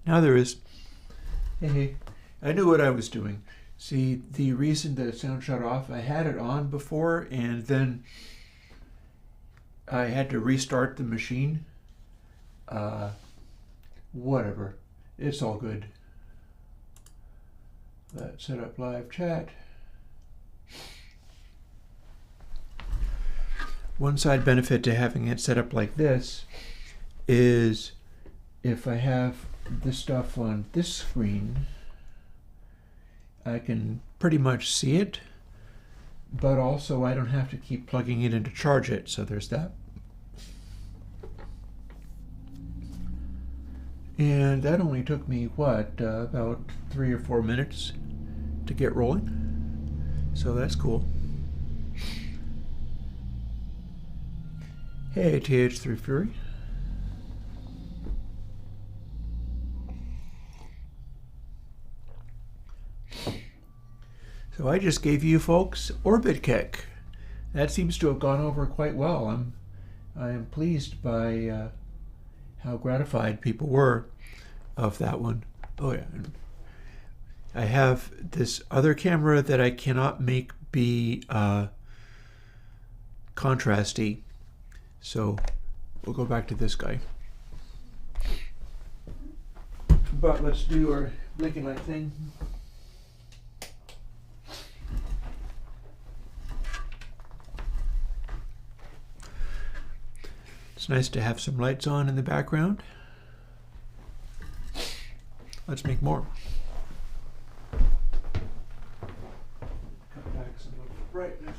Now there is. Hey, I knew what I was doing. See, the reason that sound shut off, I had it on before, and then I had to restart the machine. Uh, Whatever. It's all good. Let's set up live chat. One side benefit to having it set up like this is if I have this stuff on this screen, I can pretty much see it, but also I don't have to keep plugging it in to charge it, so there's that. And that only took me, about 3 or 4 minutes to get rolling, so that's cool. Hey, TH3 Fury. So I just gave you folks Orbit Kick. That seems to have gone over quite well. I am pleased by how gratified people were of that one. Oh yeah. I have this other camera that I cannot make be contrasty. So we'll go back to this guy. But let's do our blinking light thing. It's nice to have some lights on in the background. Let's make more. Cut back some of the brightness.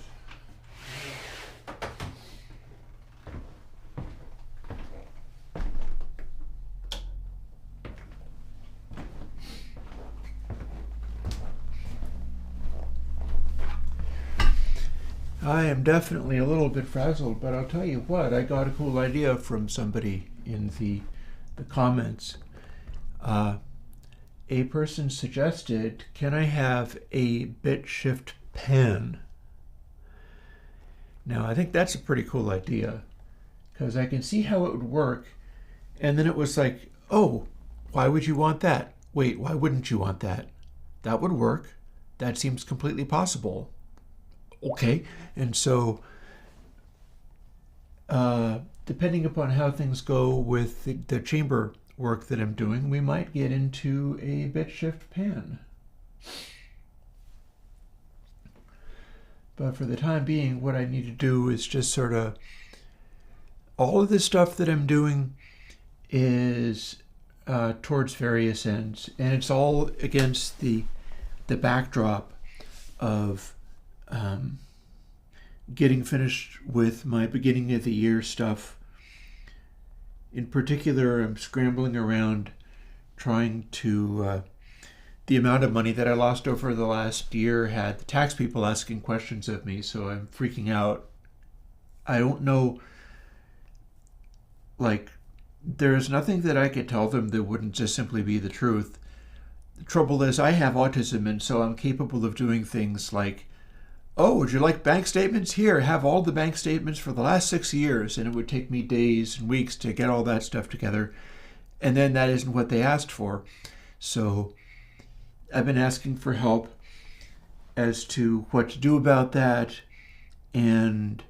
I am definitely a little bit frazzled, but I'll tell you what, I got a cool idea from somebody in the comments. A person suggested, can I have a bit shift pen? Now, I think that's a pretty cool idea, because I can see how it would work, and then it was like, oh, why would you want that? Wait, why wouldn't you want that? That would work. That seems completely possible. Okay, and so depending upon how things go with the chamber work that I'm doing, we might get into a bit shift pan. But for the time being, what I need to do is just sort of, all of the stuff that I'm doing is towards various ends, and it's all against the backdrop of getting finished with my beginning of the year stuff. In particular, I'm scrambling around trying to, the amount of money that I lost over the last year had the tax people asking questions of me, so I'm freaking out. I don't know, like, there's nothing that I could tell them that wouldn't just simply be the truth. The trouble is I have autism, and so I'm capable of doing things like, oh, would you like bank statements? Here, have all the bank statements for the last 6 years. And it would take me days and weeks to get all that stuff together. And then that isn't what they asked for. So I've been asking for help as to what to do about that, and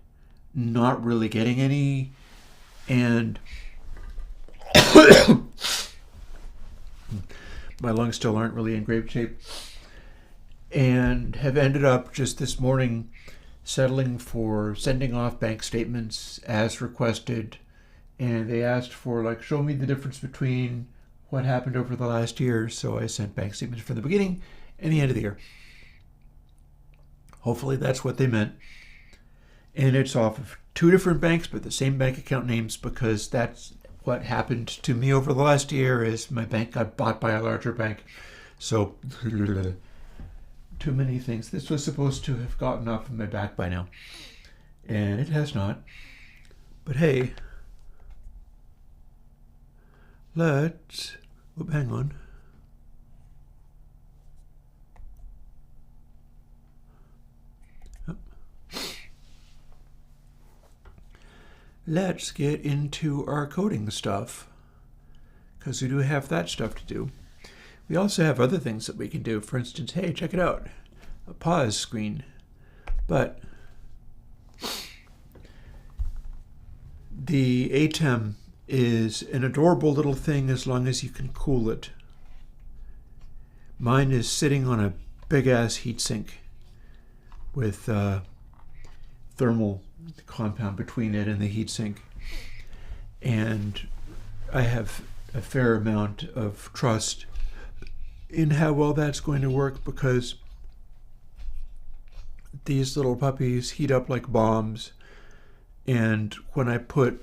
not really getting any. And my lungs still aren't really in great shape. And have ended up just this morning settling for sending off bank statements as requested. And they asked for, like, show me the difference between what happened over the last year. So I sent bank statements for the beginning and the end of the year. Hopefully that's what they meant. And it's off of 2 different banks, but the same bank account names, because that's what happened to me over the last year. Is my bank got bought by a larger bank. So too many things. This was supposed to have gotten off of my back by now, and it has not. But hey, let's, hang on. Let's get into our coding stuff, because we do have that stuff to do. We also have other things that we can do. For instance, hey, check it out, a pause screen. But the ATEM is an adorable little thing as long as you can cool it. Mine is sitting on a big-ass heatsink with thermal compound between it and the heatsink. And I have a fair amount of trust in how well that's going to work, because these little puppies heat up like bombs, and when I put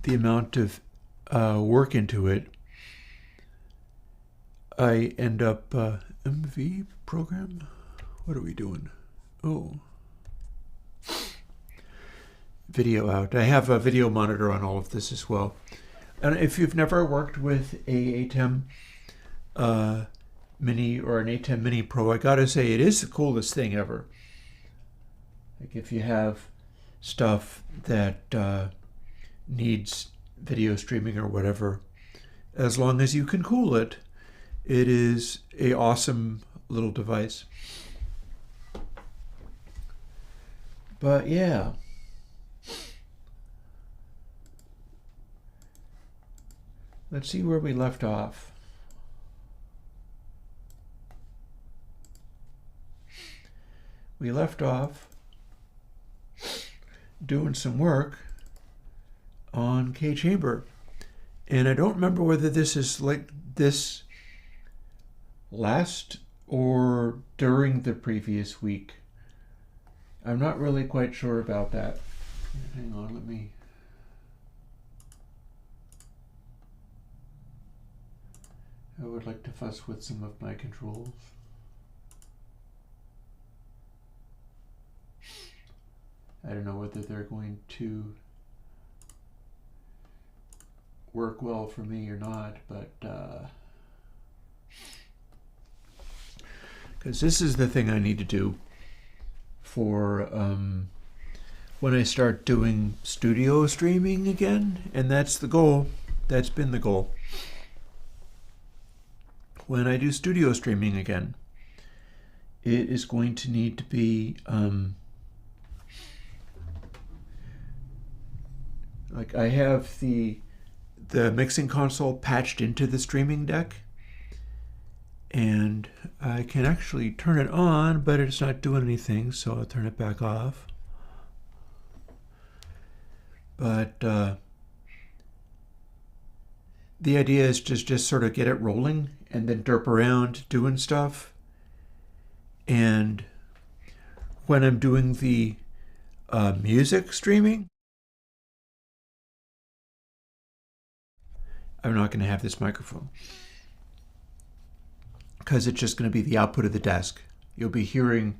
the amount of work into it, I end up MV program. What are we doing? Oh, video out. I have a video monitor on all of this as well. And if you've never worked with a ATEM Mini or an ATEM Mini Pro, I gotta say it is the coolest thing ever. Like if you have stuff that needs video streaming or whatever, as long as you can cool it, it is a awesome little device. But yeah. Let's see where we left off. We left off doing some work on K-Chamber. And I don't remember whether this is like this last or during the previous week. I'm not really quite sure about that. Hang on, let me... I would like to fuss with some of my controls. I don't know whether they're going to work well for me or not, but because this is the thing I need to do for when I start doing studio streaming again, and that's the goal. That's been the goal. When I do studio streaming again, it is going to need to be like I have the mixing console patched into the streaming deck, and I can actually turn it on, but it's not doing anything, so I'll turn it back off. But the idea is just sort of get it rolling and then derp around doing stuff. And when I'm doing the music streaming, I'm not going to have this microphone, because it's just going to be the output of the desk. You'll be hearing,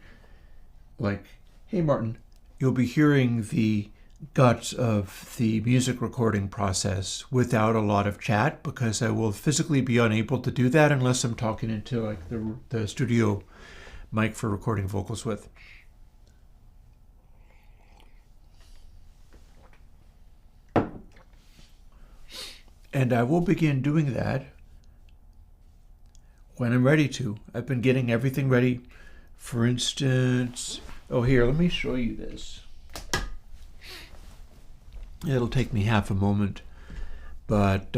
like, hey Martin, you'll be hearing the guts of the music recording process without a lot of chat, because I will physically be unable to do that unless I'm talking into like the studio mic for recording vocals with. And I will begin doing that when I'm ready to. I've been getting everything ready. For instance, oh here, let me show you this. It'll take me half a moment, but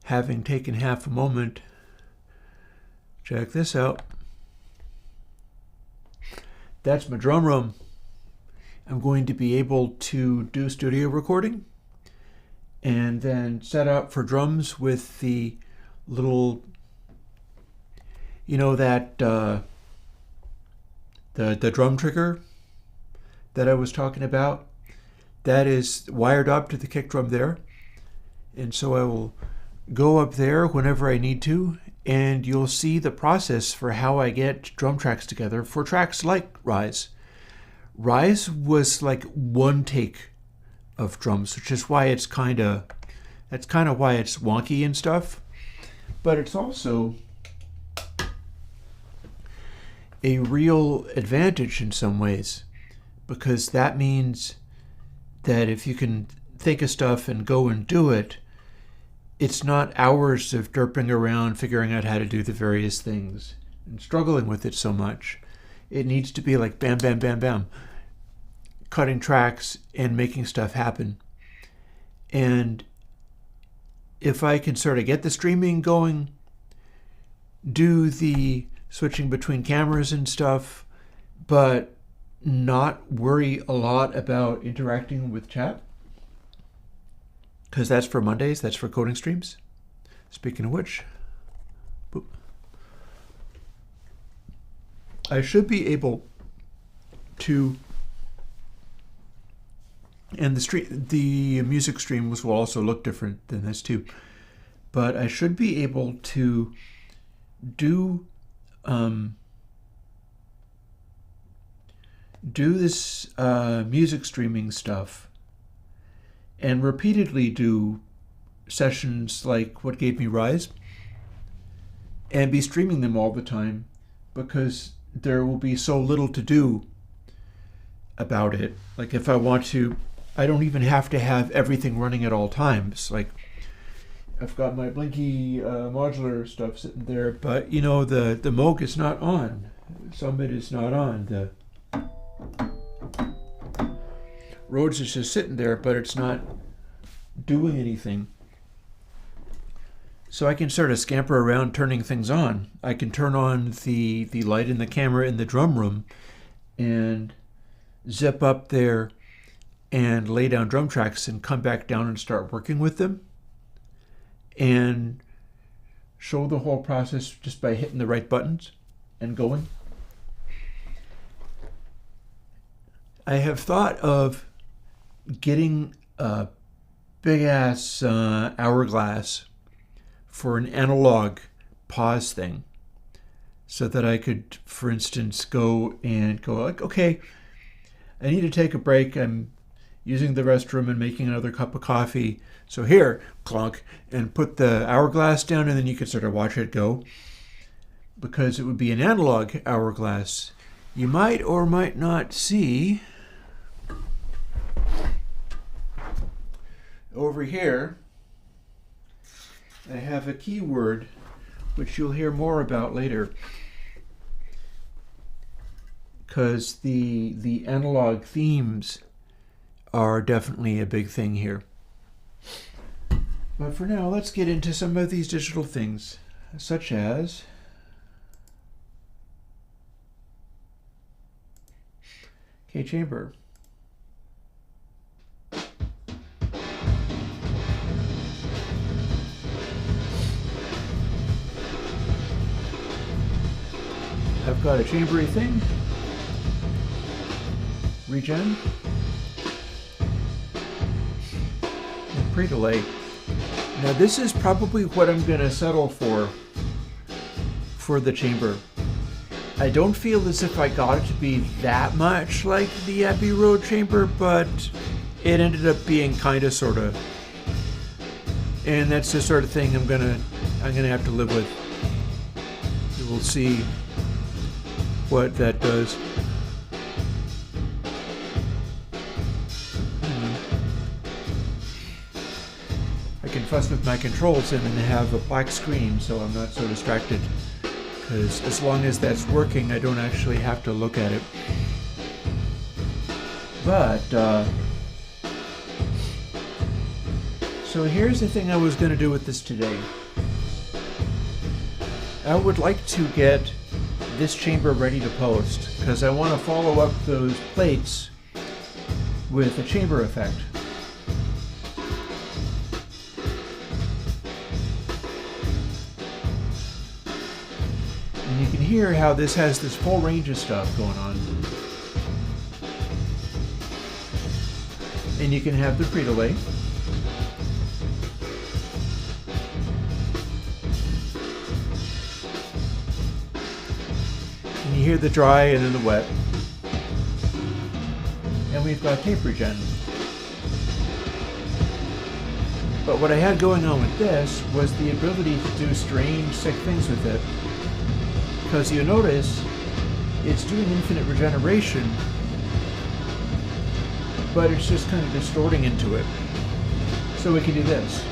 having taken half a moment, check this out. That's my drum room. I'm going to be able to do studio recording and then set up for drums with the little, you know, that the drum trigger that I was talking about, that is wired up to the kick drum there. And so I will go up there whenever I need to, and you'll see the process for how I get drum tracks together for tracks like Rise. Rise was like one take of drums, which is why it's that's kind of why it's wonky and stuff. But it's also a real advantage in some ways, because that means that if you can think of stuff and go and do it, it's not hours of derping around figuring out how to do the various things and struggling with it so much. It needs to be like bam, bam, bam, bam, cutting tracks and making stuff happen. And if I can sort of get the streaming going, do the switching between cameras and stuff, but not worry a lot about interacting with chat, because that's for Mondays, that's for coding streams. Speaking of which, boop. I should be able to, and the music streams will also look different than this too, but I should be able to do this music streaming stuff and repeatedly do sessions like What Gave Me Rise and be streaming them all the time, because there will be so little to do about it. Like if I want to, I don't even have to have everything running at all times. Like I've got my Blinky modular stuff sitting there, but the Moog is not on. Summit is not on. The Rhodes is just sitting there, but it's not doing anything. So I can sort of scamper around turning things on. I can turn on the light in the camera in the drum room and zip up there and lay down drum tracks and come back down and start working with them and show the whole process just by hitting the right buttons and going. I have thought of getting a big-ass hourglass for an analog pause thing, so that I could, for instance, go like, okay, I need to take a break. I'm using the restroom and making another cup of coffee. So here, clunk, and put the hourglass down, and then you could sort of watch it go, because it would be an analog hourglass. You might or might not see over here, I have a keyword which you'll hear more about later, because the analog themes are definitely a big thing here. But for now, let's get into some of these digital things, such as K-Chamber. I've got a chambery thing, regen, and pre-delay. Now this is probably what I'm going to settle for the chamber. I don't feel as if I got it to be that much like the Abbey Road chamber, but it ended up being kind of, sort of. And that's the sort of thing I'm gonna have to live with. You will see what that does. I can fuss with my controls and then have a black screen, so I'm not so distracted, because as long as that's working, I don't actually have to look at it. But so here's the thing I was going to do with this today. I would like to get this chamber ready to post, because I want to follow up those plates with a chamber effect. And you can hear how this has this full range of stuff going on. And you can have the pre-delay. You hear the dry and then the wet. And we've got tape regen. But what I had going on with this was the ability to do strange, sick things with it. Because you notice it's doing infinite regeneration, but it's just kind of distorting into it. So we can do this.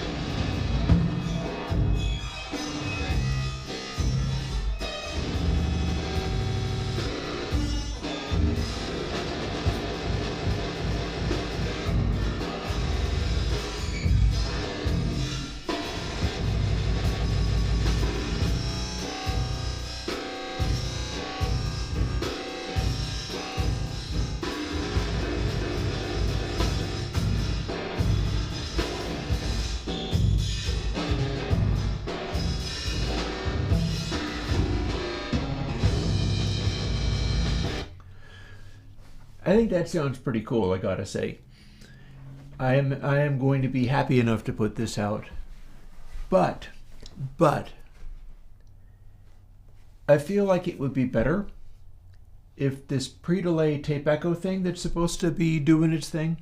I think that sounds pretty cool, I gotta say. I am going to be happy enough to put this out. But I feel like it would be better if this pre-delay tape echo thing that's supposed to be doing its thing,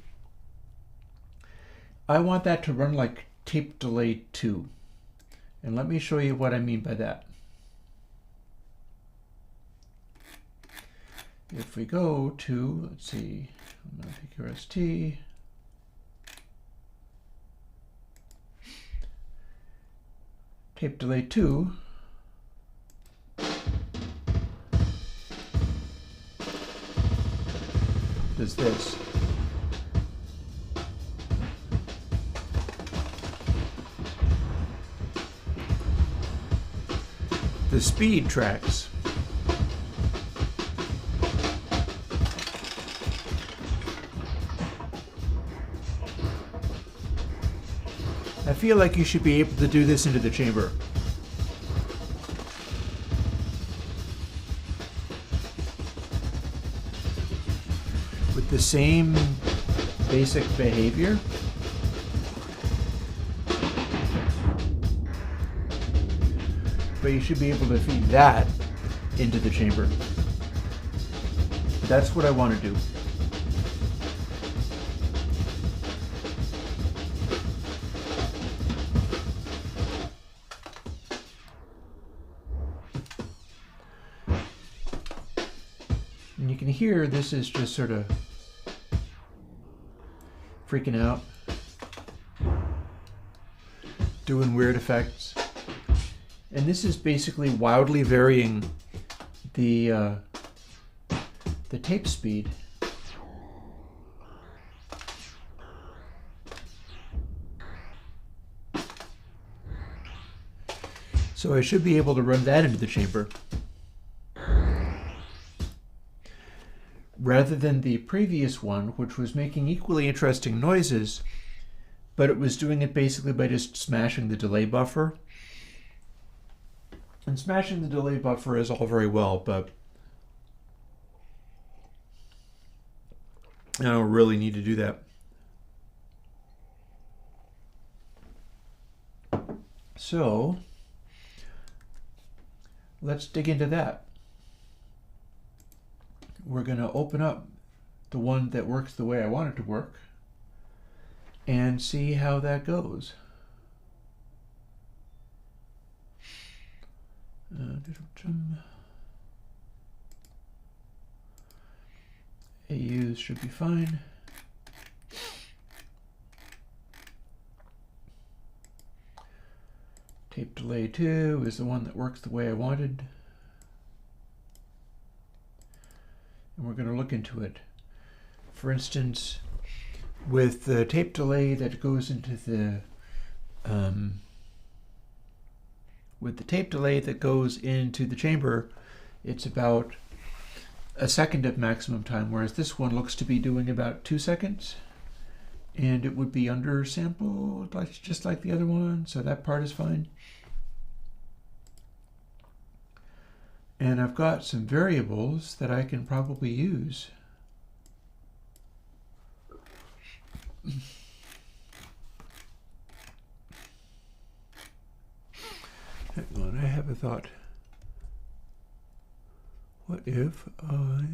I want that to run like tape delay 2. And let me show you what I mean by that. If we go to, let's see, I'm going to pick URST. Tape delay 2. Does this. The speed tracks. I feel like you should be able to do this into the chamber. With the same basic behavior. But you should be able to feed that into the chamber. That's what I want to do. And you can hear this is just sort of freaking out, doing weird effects. And this is basically wildly varying the tape speed. So I should be able to run that into the chamber. Rather than the previous one, which was making equally interesting noises, but it was doing it basically by just smashing the delay buffer. And smashing the delay buffer is all very well, but I don't really need to do that. So let's dig into that. We're going to open up the one that works the way I want it to work and see how that goes. AUs should be fine. Tape delay 2 is the one that works the way I wanted. And we're going to look into it. For instance, with the tape delay that goes into the chamber, it's about a second of maximum time, whereas this one looks to be doing about 2 seconds, and it would be undersampled, just like the other one, so that part is fine. And I've got some variables that I can probably use. Hang on, I have a thought. What if I...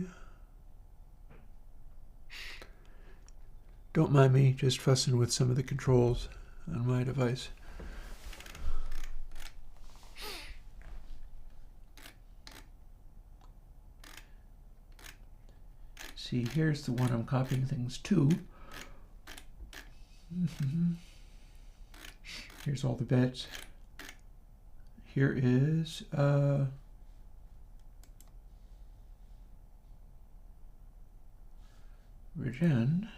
Don't mind me just fussing with some of the controls on my device. See, here's the one I'm copying things to. Here's all the bits. Here is regen.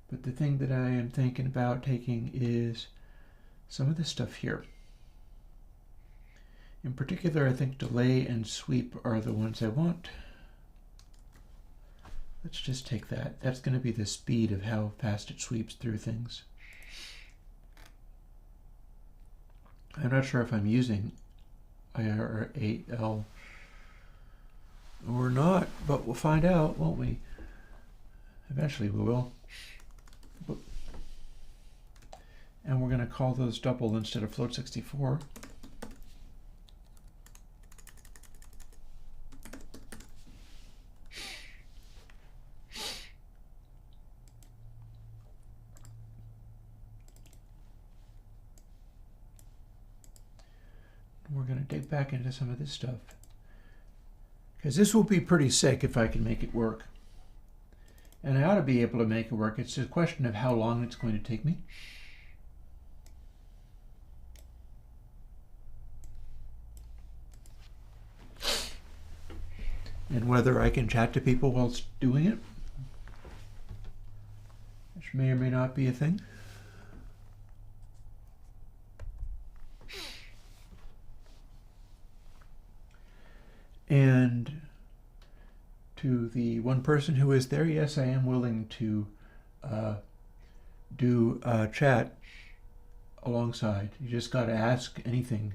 But the thing that I am thinking about taking is some of this stuff here. In particular, I think delay and sweep are the ones I want. Let's just take that. That's going to be the speed of how fast it sweeps through things. I'm not sure if I'm using IR8L or not, but we'll find out, won't we? Eventually we will. And we're going to call those double instead of float64. We're going to dig back into some of this stuff, because this will be pretty sick if I can make it work. And I ought to be able to make it work. It's a question of how long it's going to take me. And whether I can chat to people whilst doing it, which may or may not be a thing. And to the one person who is there, yes, I am willing to do a chat alongside. You just got to ask anything,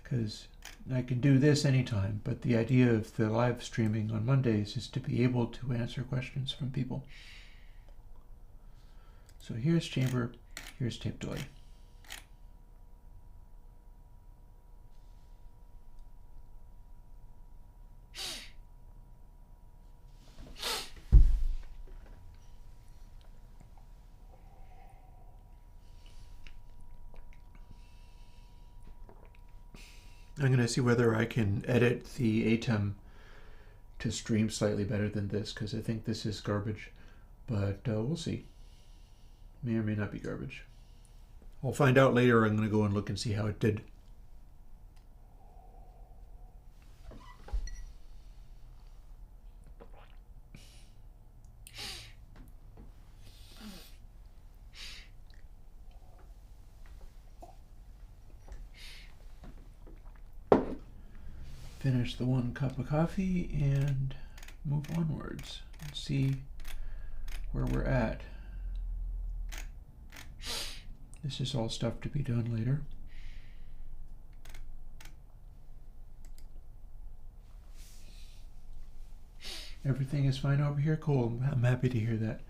because I can do this anytime, but the idea of the live streaming on Mondays is to be able to answer questions from people. So here's chamber, here's tape delay. I'm going to see whether I can edit the ATEM to stream slightly better than this, because I think this is garbage, but we'll see. May or may not be garbage. I'll find out later. I'm going to go and look and see how it did. Finish the 1 cup of coffee and move onwards and see where we're at. This is all stuff to be done later. Everything is fine over here? Cool. I'm happy to hear that.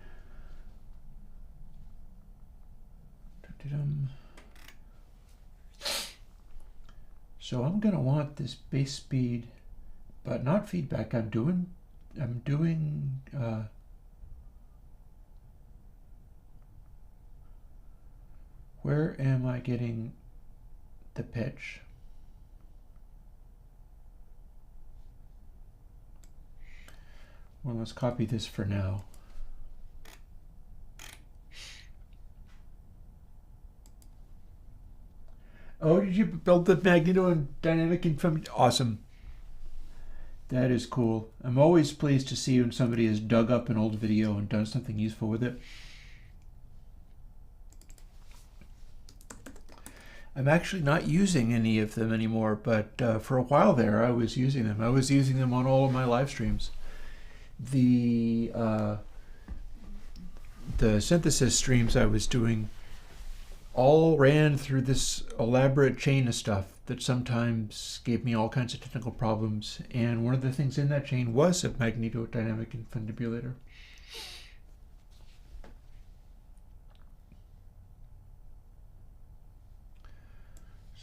So I'm going to want this base speed, but not feedback. I'm doing where am I getting the pitch? Well, let's copy this for now. Oh, did you build the magneto and dynamic information? Awesome. That is cool. I'm always pleased to see when somebody has dug up an old video and done something useful with it. I'm actually not using any of them anymore, but for a while there I was using them. I was using them on all of my live streams. The synthesis streams I was doing all ran through this elaborate chain of stuff that sometimes gave me all kinds of technical problems, and one of the things in that chain was a magnetodynamic infundibulator.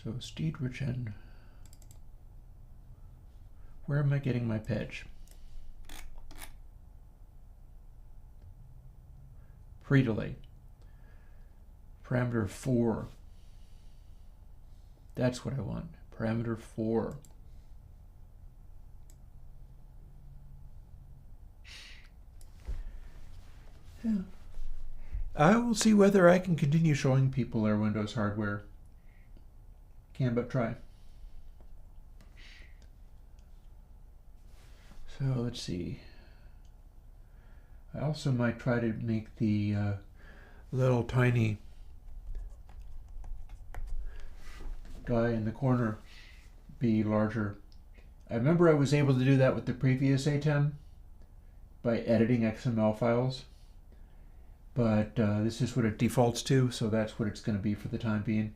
So steed regen. Where am I getting my pitch? Pre-delay. Parameter 4. That's what I want. Parameter 4. Yeah. I will see whether I can continue showing people Airwindows hardware. Can but try. So let's see. I also might try to make the little tiny guy in the corner be larger. I remember I was able to do that with the previous ATEM by editing XML files, but this is what it defaults to, so that's what it's going to be for the time being.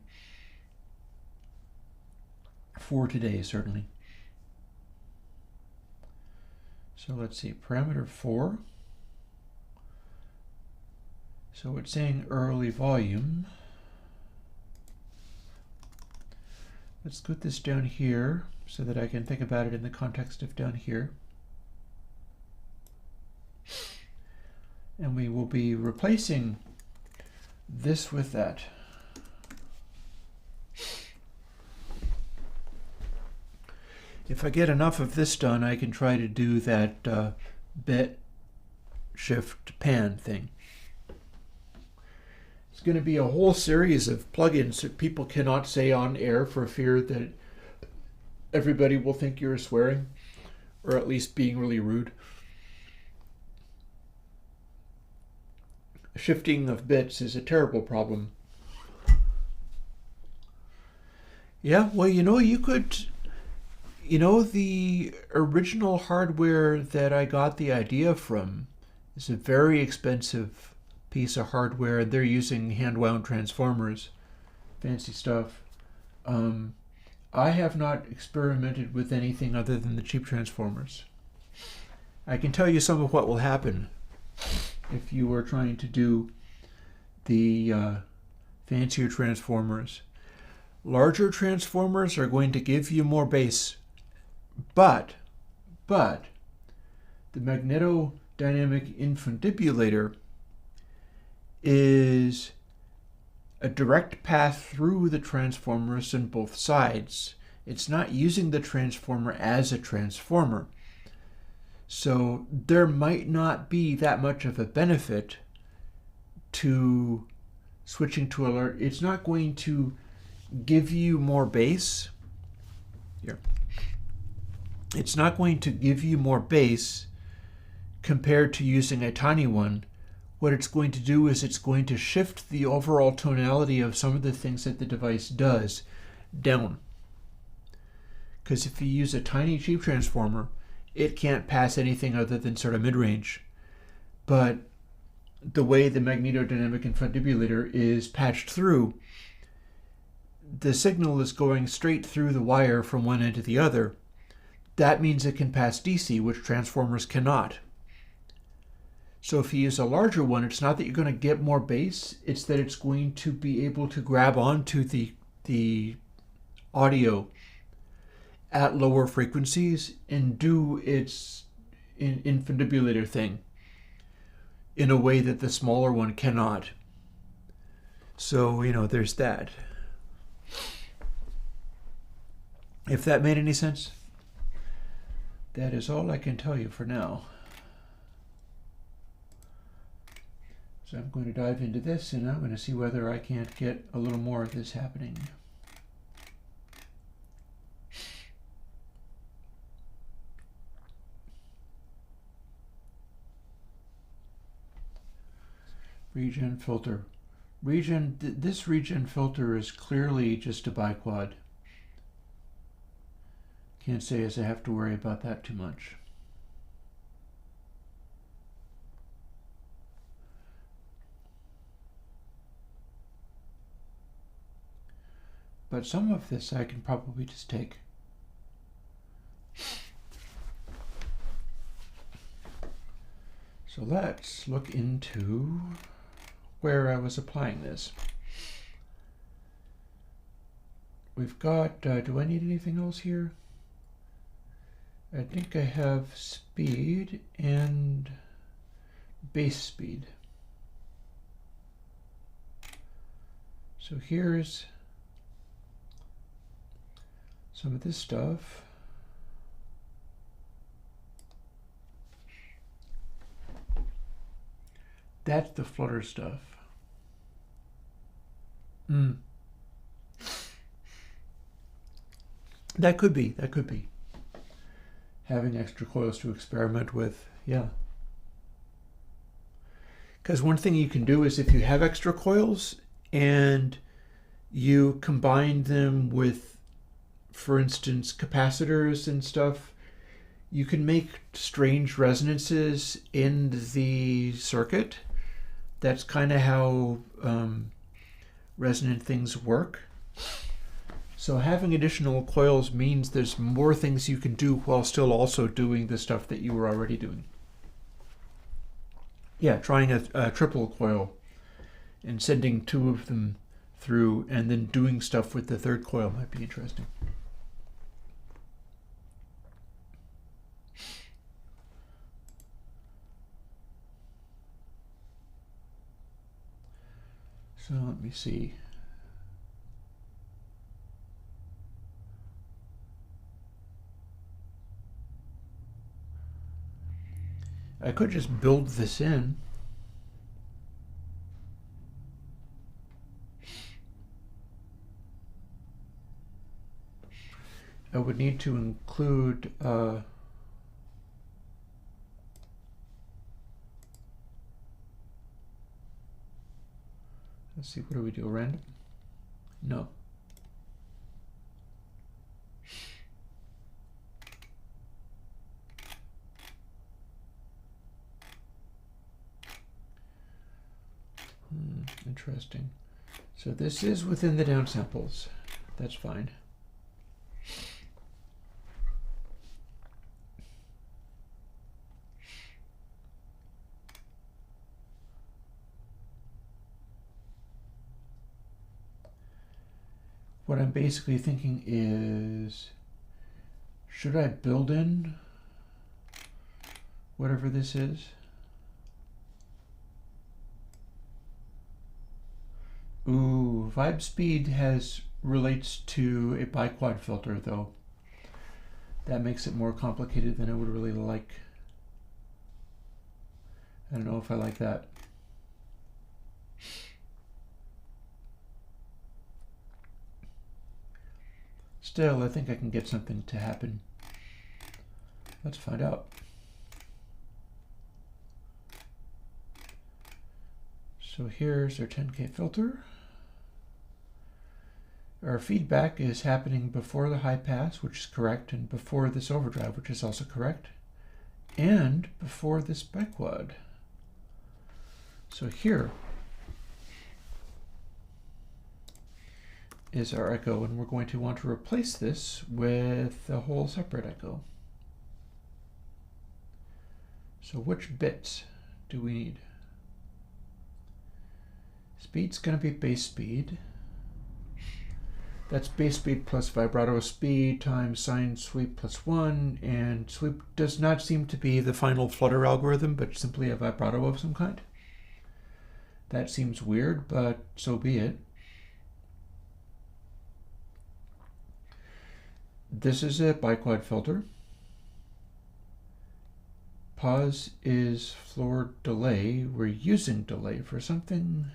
For today, certainly. So let's see, parameter 4. So it's saying early volume. Let's put this down here so that I can think about it in the context of down here. And we will be replacing this with that. If I get enough of this done, I can try to do that bit shift pan thing. It's going to be a whole series of plugins that people cannot say on air for fear that everybody will think you're swearing, or at least being really rude. Shifting of bits is a terrible problem. Yeah, well, you could, the original hardware that I got the idea from is a very expensive piece of hardware. They're using hand-wound transformers, fancy stuff. I have not experimented with anything other than the cheap transformers. I can tell you some of what will happen if you were trying to do the fancier transformers. Larger transformers are going to give you more bass, but the magnetodynamic infundibulator is a direct path through the transformers on both sides. It's not using the transformer as a transformer. So there might not be that much of a benefit to switching to a large. It's not going to give you more bass. Here. It's not going to give you more bass compared to using a tiny one. What it's going to do is it's going to shift the overall tonality of some of the things that the device does down. Because if you use a tiny cheap transformer, it can't pass anything other than sort of mid-range. But the way the magnetodynamic infundibulator is patched through, the signal is going straight through the wire from one end to the other. That means it can pass DC, which transformers cannot. So if you use a larger one, it's not that you're going to get more bass, it's that it's going to be able to grab onto the audio at lower frequencies and do its infundibulator thing in a way that the smaller one cannot. So, there's that. If that made any sense, that is all I can tell you for now. So I'm going to dive into this and I'm going to see whether I can't get a little more of this happening. Regen filter. This regen filter is clearly just a biquad. Can't say as I have to worry about that too much. But some of this I can probably just take. So let's look into where I was applying this. We've got, do I need anything else here? I think I have speed and base speed. So here's some of this stuff. That's the flutter stuff. Mm. That could be. That could be. Having extra coils to experiment with. Yeah. Because one thing you can do is if you have extra coils and you combine them with, for instance, capacitors and stuff, you can make strange resonances in the circuit. That's kind of how resonant things work. So having additional coils means there's more things you can do while still also doing the stuff that you were already doing. Yeah, trying a triple coil and sending two of them through and then doing stuff with the third coil might be interesting. So let me see. I could just build this in. I would need to include let's see, what do we do? Random? No. Interesting. So this is within the downsamples. That's fine. What I'm basically thinking is, should I build in whatever this is? Ooh, vibe speed relates to a biquad filter though. That makes it more complicated than I would really like. I don't know if I like that. Still, I think I can get something to happen. Let's find out. So here's our 10K filter. Our feedback is happening before the high pass, which is correct, and before this overdrive, which is also correct, and before this biquad. So here is our echo, and we're going to want to replace this with a whole separate echo. So which bits do we need? Speed's going to be bass speed. That's bass speed plus vibrato speed times sine sweep plus 1, and sweep does not seem to be the final flutter algorithm, but simply a vibrato of some kind. That seems weird, but so be it. This is a biquad filter. Pause is floor delay. We're using delay for something.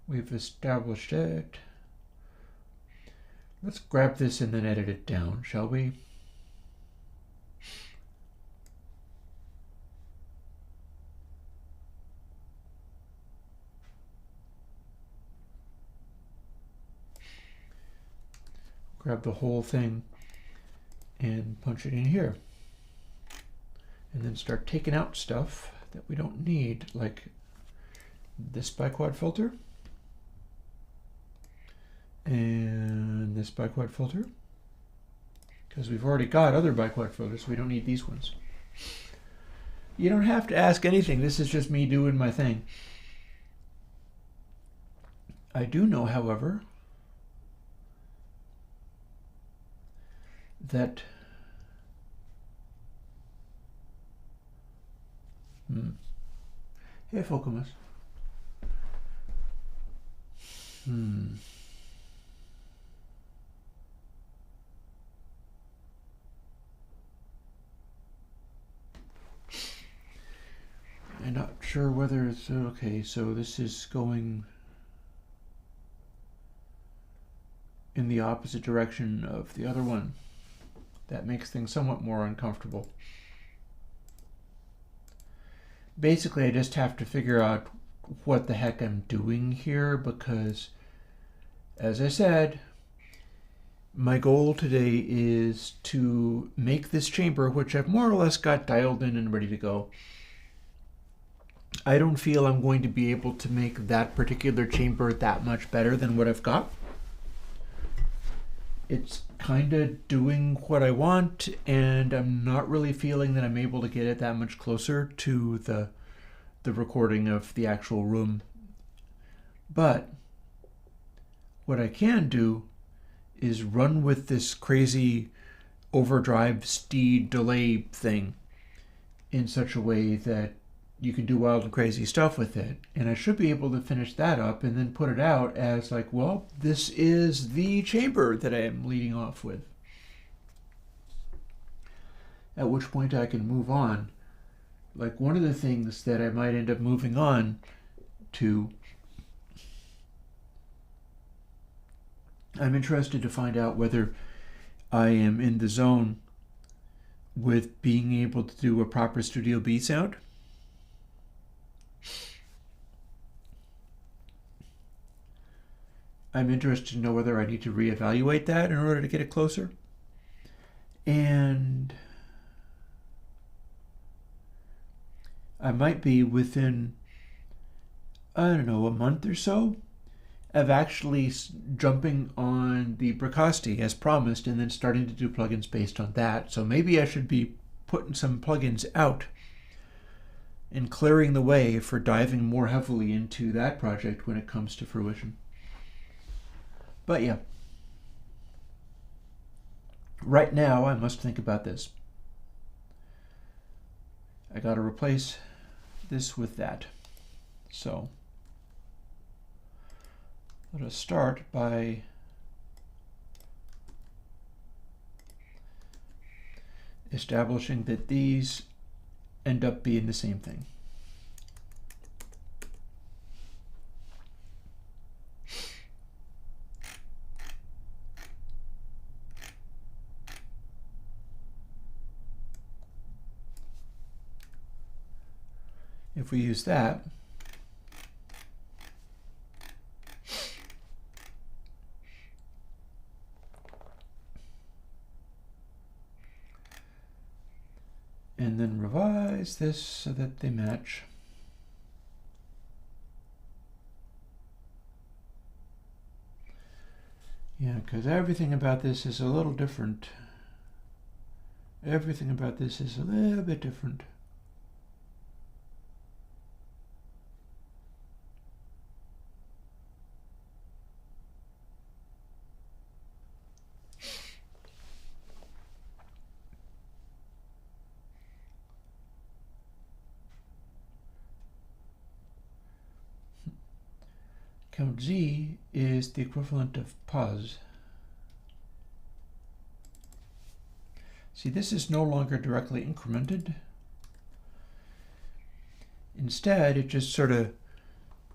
We've established it. Let's grab this and then edit it down, shall we? Grab the whole thing and punch it in here. And then start taking out stuff that we don't need, like this biquad filter. And this biquad filter, because we've already got other biquad filters, so we don't need these ones. You don't have to ask anything. This is just me doing my thing. I do know, however, that hey, Focumus. I'm not sure whether it's okay. So this is going in the opposite direction of the other one. That makes things somewhat more uncomfortable. Basically, I just have to figure out what the heck I'm doing here because, as I said, my goal today is to make this chamber, which I've more or less got dialed in and ready to go. I don't feel I'm going to be able to make that particular chamber that much better than what I've got. It's kind of doing what I want, and I'm not really feeling that I'm able to get it that much closer to the recording of the actual room. But what I can do is run with this crazy overdrive steed delay thing in such a way that you can do wild and crazy stuff with it. And I should be able to finish that up and then put it out as like, well, this is the chamber that I am leading off with. At which point I can move on. Like one of the things that I might end up moving on to, I'm interested to find out whether I am in the zone with being able to do a proper Studio B sound. I'm interested to know whether I need to reevaluate that in order to get it closer. And I might be within, I don't know, a month or so of actually jumping on the Bricasti as promised and then starting to do plugins based on that. So maybe I should be putting some plugins out and clearing the way for diving more heavily into that project when it comes to fruition. But yeah, right now I must think about this. I got to replace this with that. So let us start by establishing that these end up being the same thing. If we use that, and then revise this so that they match. Yeah, because everything about this is a little different. Everything about this is a little bit different. Count Z is the equivalent of pause. See, this is no longer directly incremented. Instead, it just sort of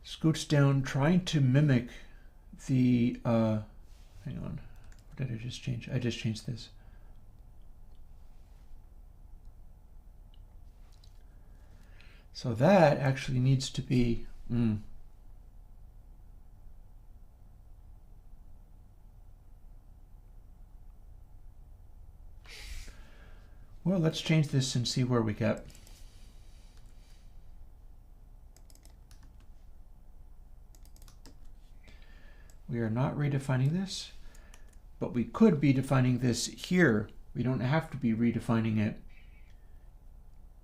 scoots down, trying to mimic the, hang on, what did I just change? I just changed this. So that actually needs to be, well, let's change this and see where we get. We are not redefining this, but we could be defining this here. We don't have to be redefining it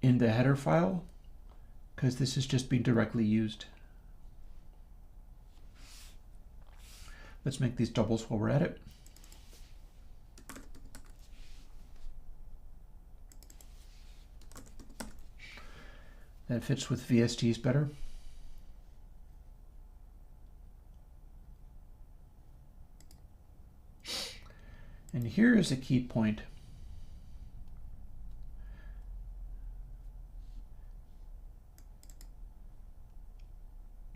in the header file because this is just being directly used. Let's make these doubles while we're at it. That fits with VSTs better. And here is a key point.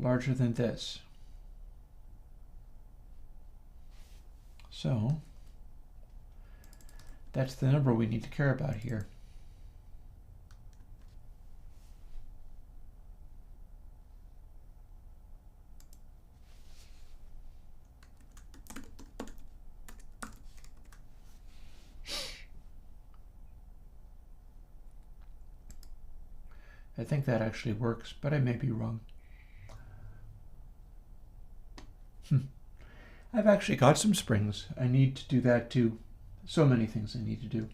larger than this. So that's the number we need to care about here. I think that actually works, but I may be wrong. I've actually got some springs. I need to do that too. So many things I need to do.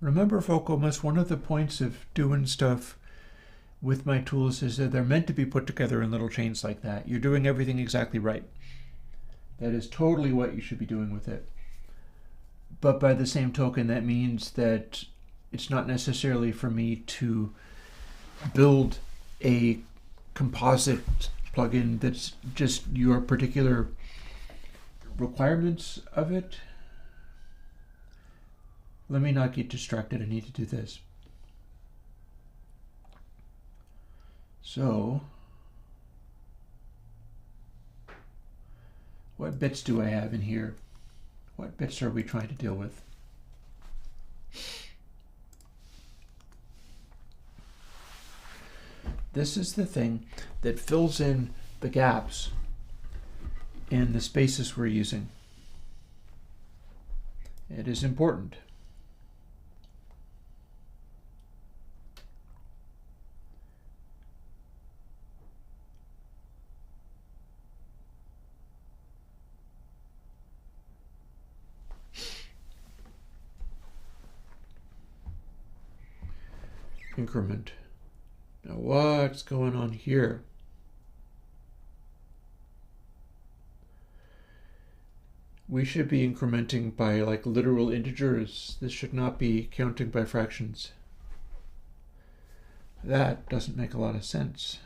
Remember, Focamus, one of the points of doing stuff with my tools is that they're meant to be put together in little chains like that. You're doing everything exactly right. That is totally what you should be doing with it. But by the same token, that means that it's not necessarily for me to build a composite plugin that's just your particular requirements of it. Let me not get distracted. I need to do this. So, what bits do I have in here? What bits are we trying to deal with? This is the thing that fills in the gaps in the spaces we're using. It is important. Increment. Now what's going on here? We should be incrementing by like literal integers. This should not be counting by fractions. That doesn't make a lot of sense.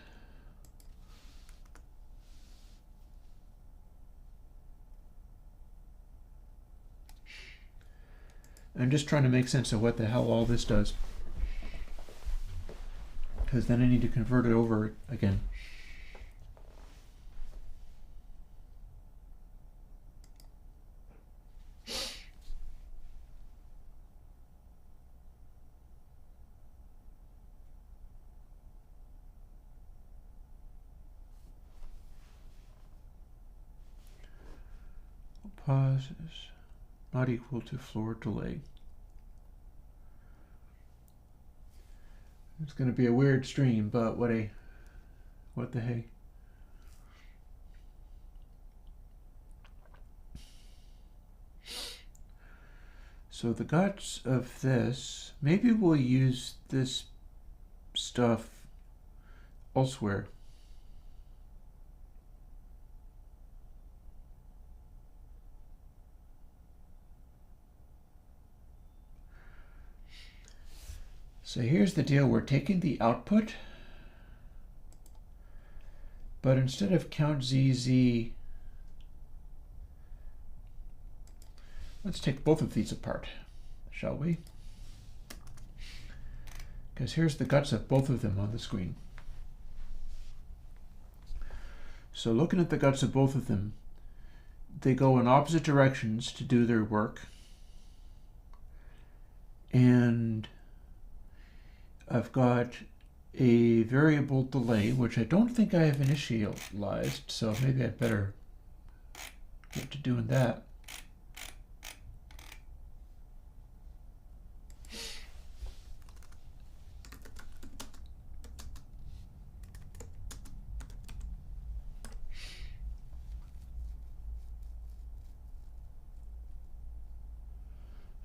I'm just trying to make sense of what the hell all this does, because then I need to convert it over again. Pause is not equal to floor delay. It's going to be a weird stream, but what the hey. So the guts of this, maybe we'll use this stuff elsewhere. So here's the deal, we're taking the output, but instead of count ZZ, let's take both of these apart, shall we? Because here's the guts of both of them on the screen. So looking at the guts of both of them, they go in opposite directions to do their work, and I've got a variable delay, which I don't think I have initialized, so maybe I'd better get to doing that.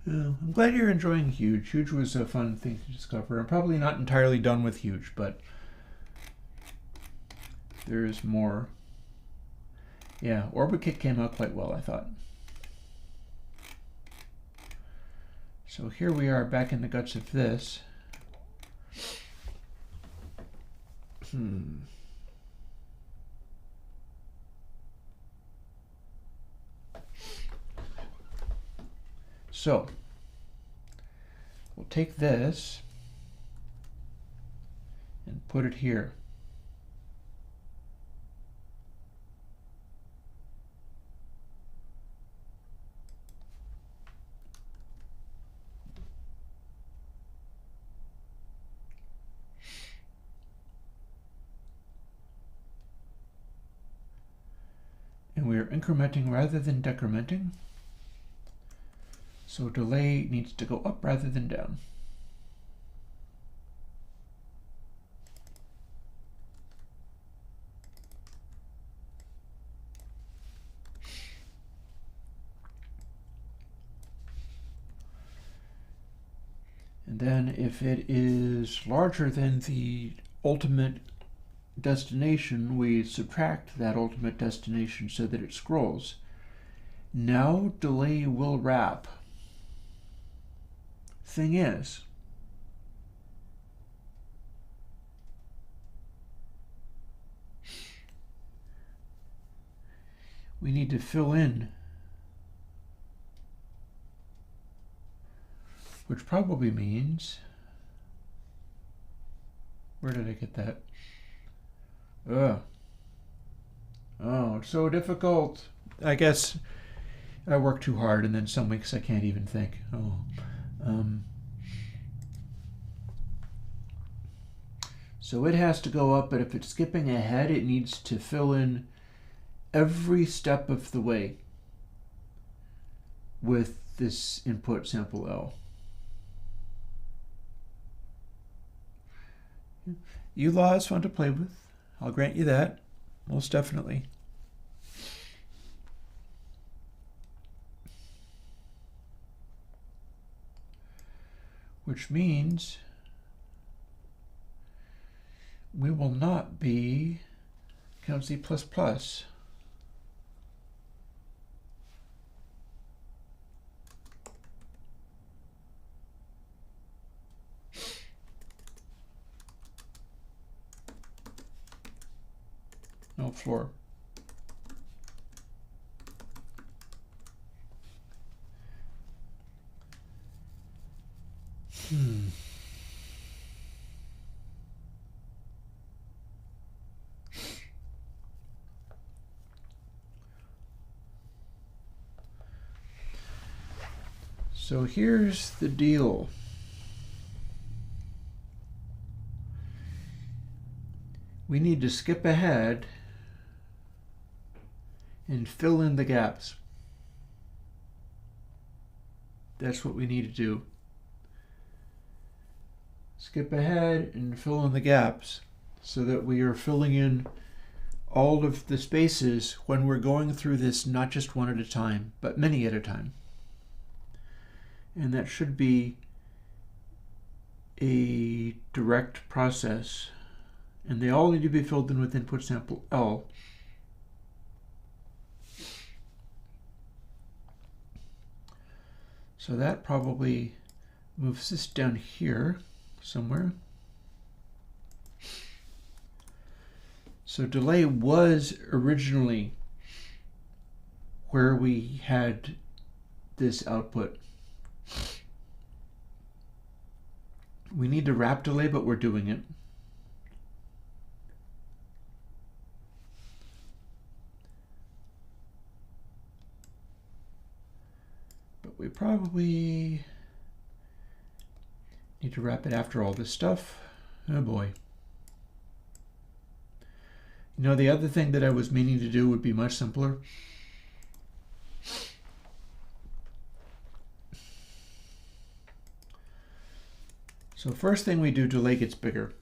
I'm glad you're enjoying Huge. Huge was a fun thing to discover. I'm probably not entirely done with Huge, but there is more. Yeah, OrbitKit came out quite well, I thought. So here we are back in the guts of this. So we'll take this and put it here. And we are incrementing rather than decrementing. So delay needs to go up rather than down. And then if it is larger than the ultimate destination, we subtract that ultimate destination so that it scrolls. Now delay will wrap. Thing is, we need to fill in, which probably means, where did I get that? Oh, it's so difficult. I guess I work too hard and then some weeks I can't even think. So it has to go up, but if it's skipping ahead, it needs to fill in every step of the way with this input sample L. ULaw is fun to play with. I'll grant you that, most definitely. Which means we will not be count C++. No floor. So here's the deal. We need to skip ahead and fill in the gaps. That's what we need to do. Skip ahead and fill in the gaps so that we are filling in all of the spaces when we're going through this, not just one at a time, but many at a time. And that should be a direct process. And they all need to be filled in with input sample L. So that probably moves this down here somewhere. So delay was originally where we had this output. We need to wrap delay, but we're doing it. But we probably need to wrap it after all this stuff. Oh boy. You know, the other thing that I was meaning to do would be much simpler. So first thing we do, delay gets bigger,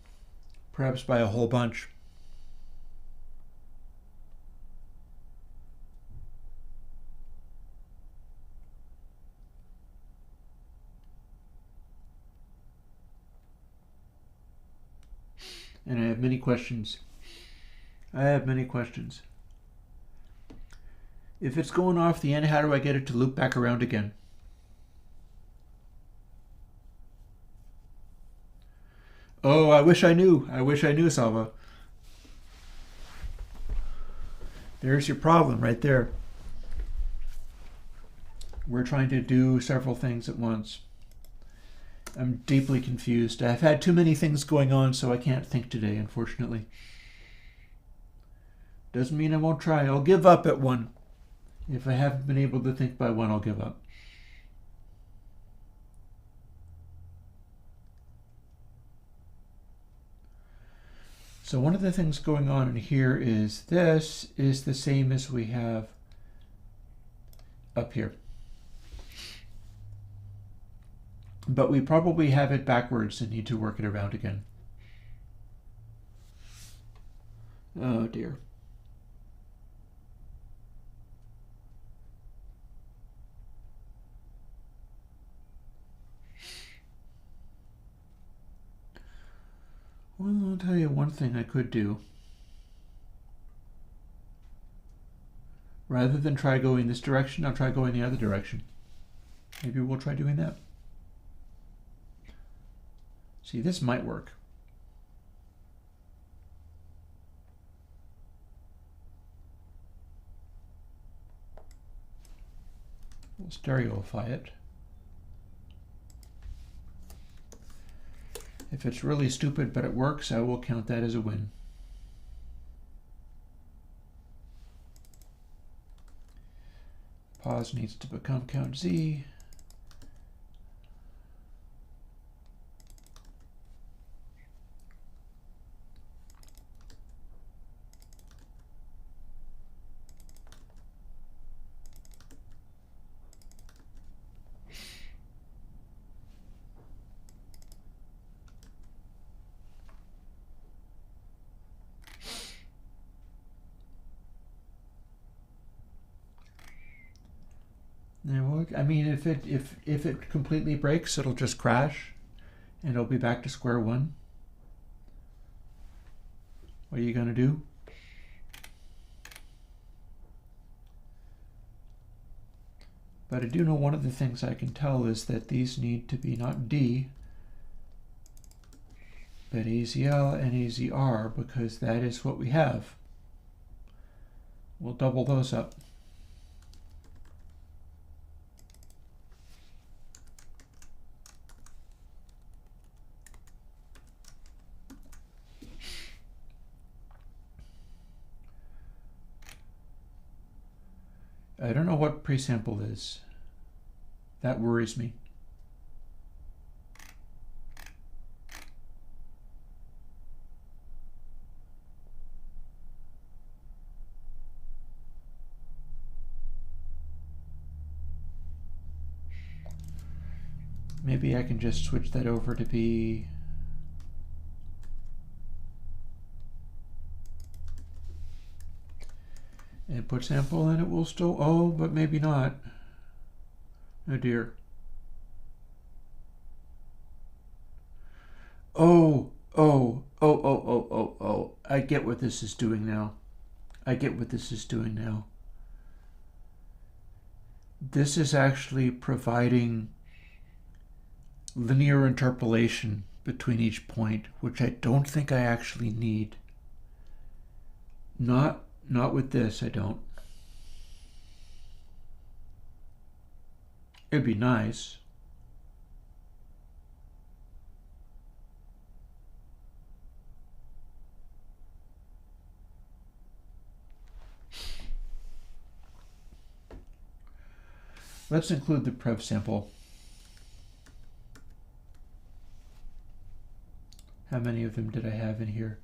perhaps by a whole bunch. And I have many questions. If it's going off the end, how do I get it to loop back around again? Oh, I wish I knew. Salva. There's your problem right there. We're trying to do several things at once. I'm deeply confused. I've had too many things going on, so I can't think today, unfortunately. Doesn't mean I won't try. I'll give up at one. If I haven't been able to think by one, I'll give up. So one of the things going on in here is this is the same as we have up here. But we probably have it backwards and need to work it around again. Oh dear. Well, I'll tell you one thing I could do. Rather than try going this direction, I'll try going the other direction. Maybe we'll try doing that. See, this might work. We'll stereoify it. If it's really stupid but it works, I will count that as a win. Pause needs to become count Z. I mean, if it completely breaks, it'll just crash, and it'll be back to square one. What are you going to do? But I do know one of the things I can tell is that these need to be not D, but AZL and AZR, because that is what we have. We'll double those up. I don't know what presample is. That worries me. Maybe I can just switch that over to be input sample, and it will still, oh, but maybe not. Oh dear. Oh, I get what this is doing now. This is actually providing linear interpolation between each point, which I don't think I actually need. Not with this, I don't. It'd be nice. Let's include the prev sample. How many of them did I have in here?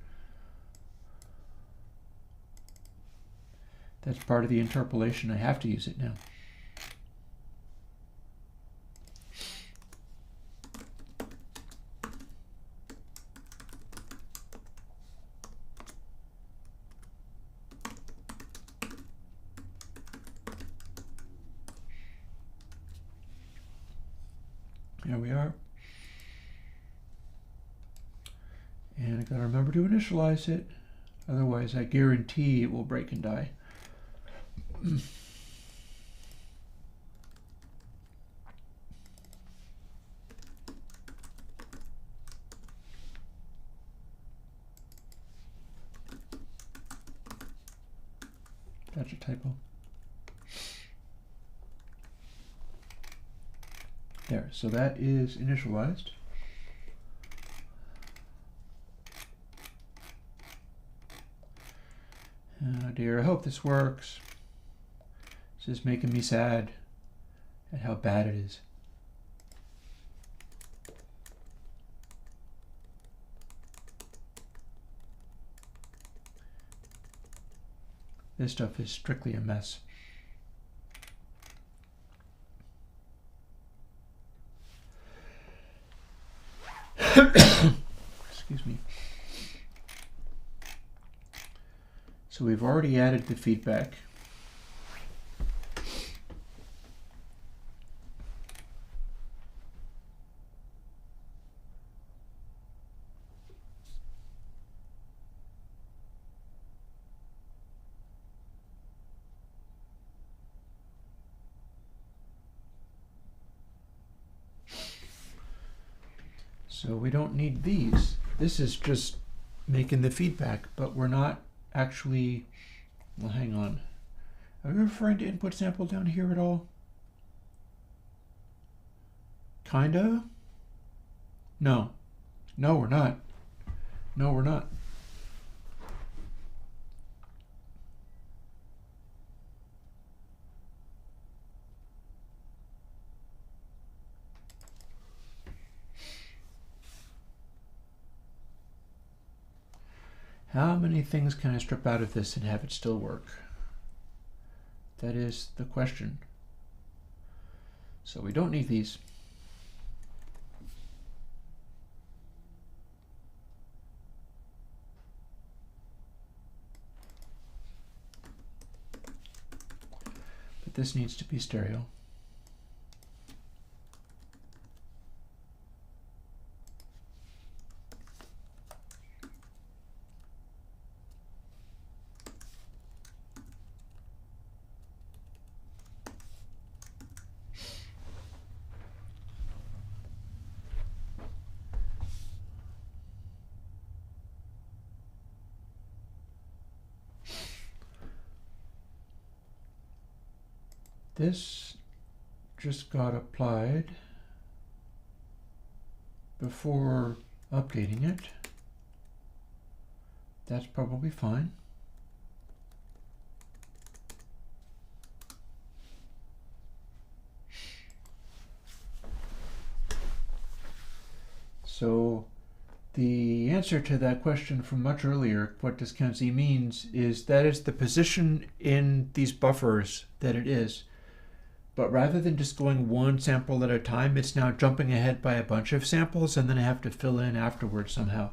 That's part of the interpolation. I have to use it now. Here we are. And I gotta remember to initialize it. Otherwise, I guarantee it will break and die. That's a typo. There, so that is initialized. Oh dear, I hope this works. This is making me sad at how bad it is. This stuff is strictly a mess. Excuse me. So we've already added the feedback. So we don't need these. This is just making the feedback, but we're not actually, well, hang on. Are we referring to input sample down here at all? Kinda? No. No, we're not. No, we're not. How many things can I strip out of this and have it still work? That is the question. So we don't need these. But this needs to be stereo. This just got applied before updating it. That's probably fine. So the answer to that question from much earlier, what does count Z means, is that is the position in these buffers that it is. But rather than just going one sample at a time, it's now jumping ahead by a bunch of samples, and then I have to fill in afterwards somehow.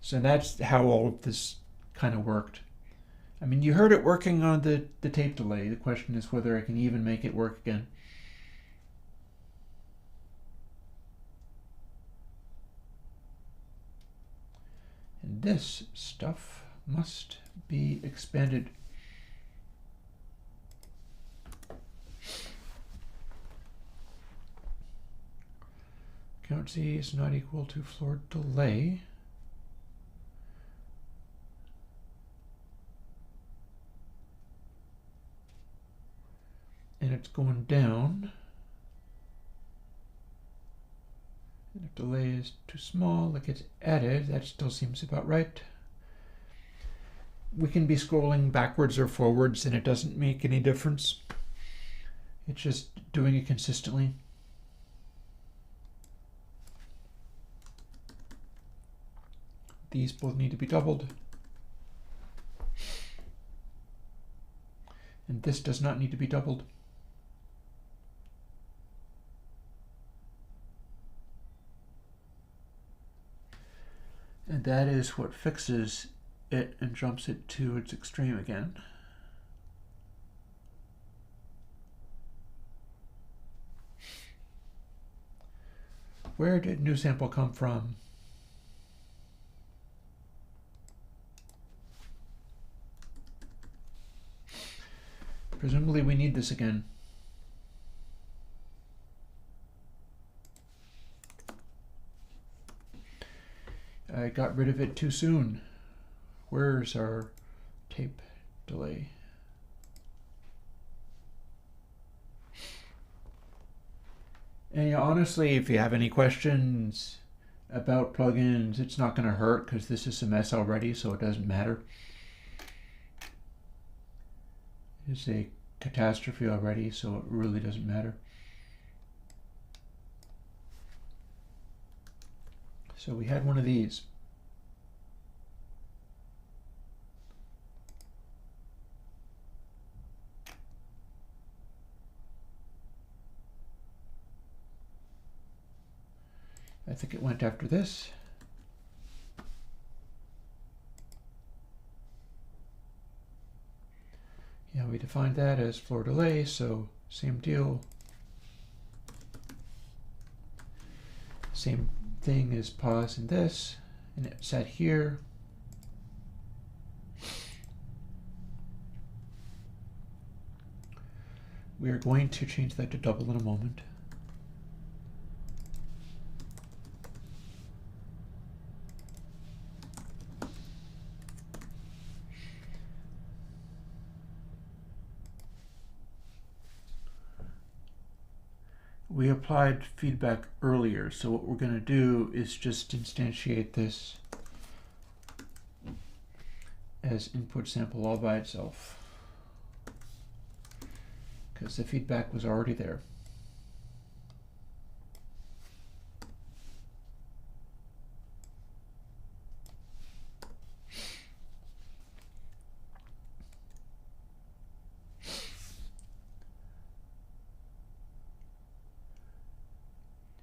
So that's how all of this kind of worked. I mean, you heard it working on the tape delay. The question is whether I can even make it work again. And this stuff must be expanded. Count Z is not equal to floor delay. And it's going down. And if delay is too small, it gets added. That still seems about right. We can be scrolling backwards or forwards, and it doesn't make any difference. It's just doing it consistently. These both need to be doubled. And this does not need to be doubled. And that is what fixes it and jumps it to its extreme again. Where did new sample come from? Presumably we need this again. I got rid of it too soon. Where's our tape delay? And yeah, honestly, if you have any questions about plugins, it's not going to hurt because this is a mess already, so it doesn't matter. It's a catastrophe already, so it really doesn't matter. So we had one of these. I think it went after this. Yeah, we defined that as floor delay, so same deal. Same thing as pause in this, and it's set here. We are going to change that to double in a moment. We applied feedback earlier, so what we're going to do is just instantiate this as input sample all by itself, because the feedback was already there.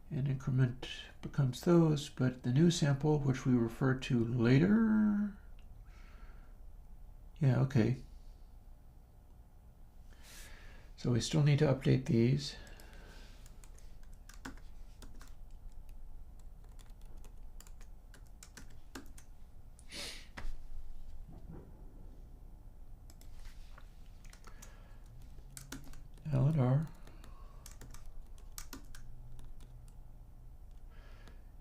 And increment becomes those, but the new sample, which we refer to later, yeah, okay. So we still need to update these. L and R.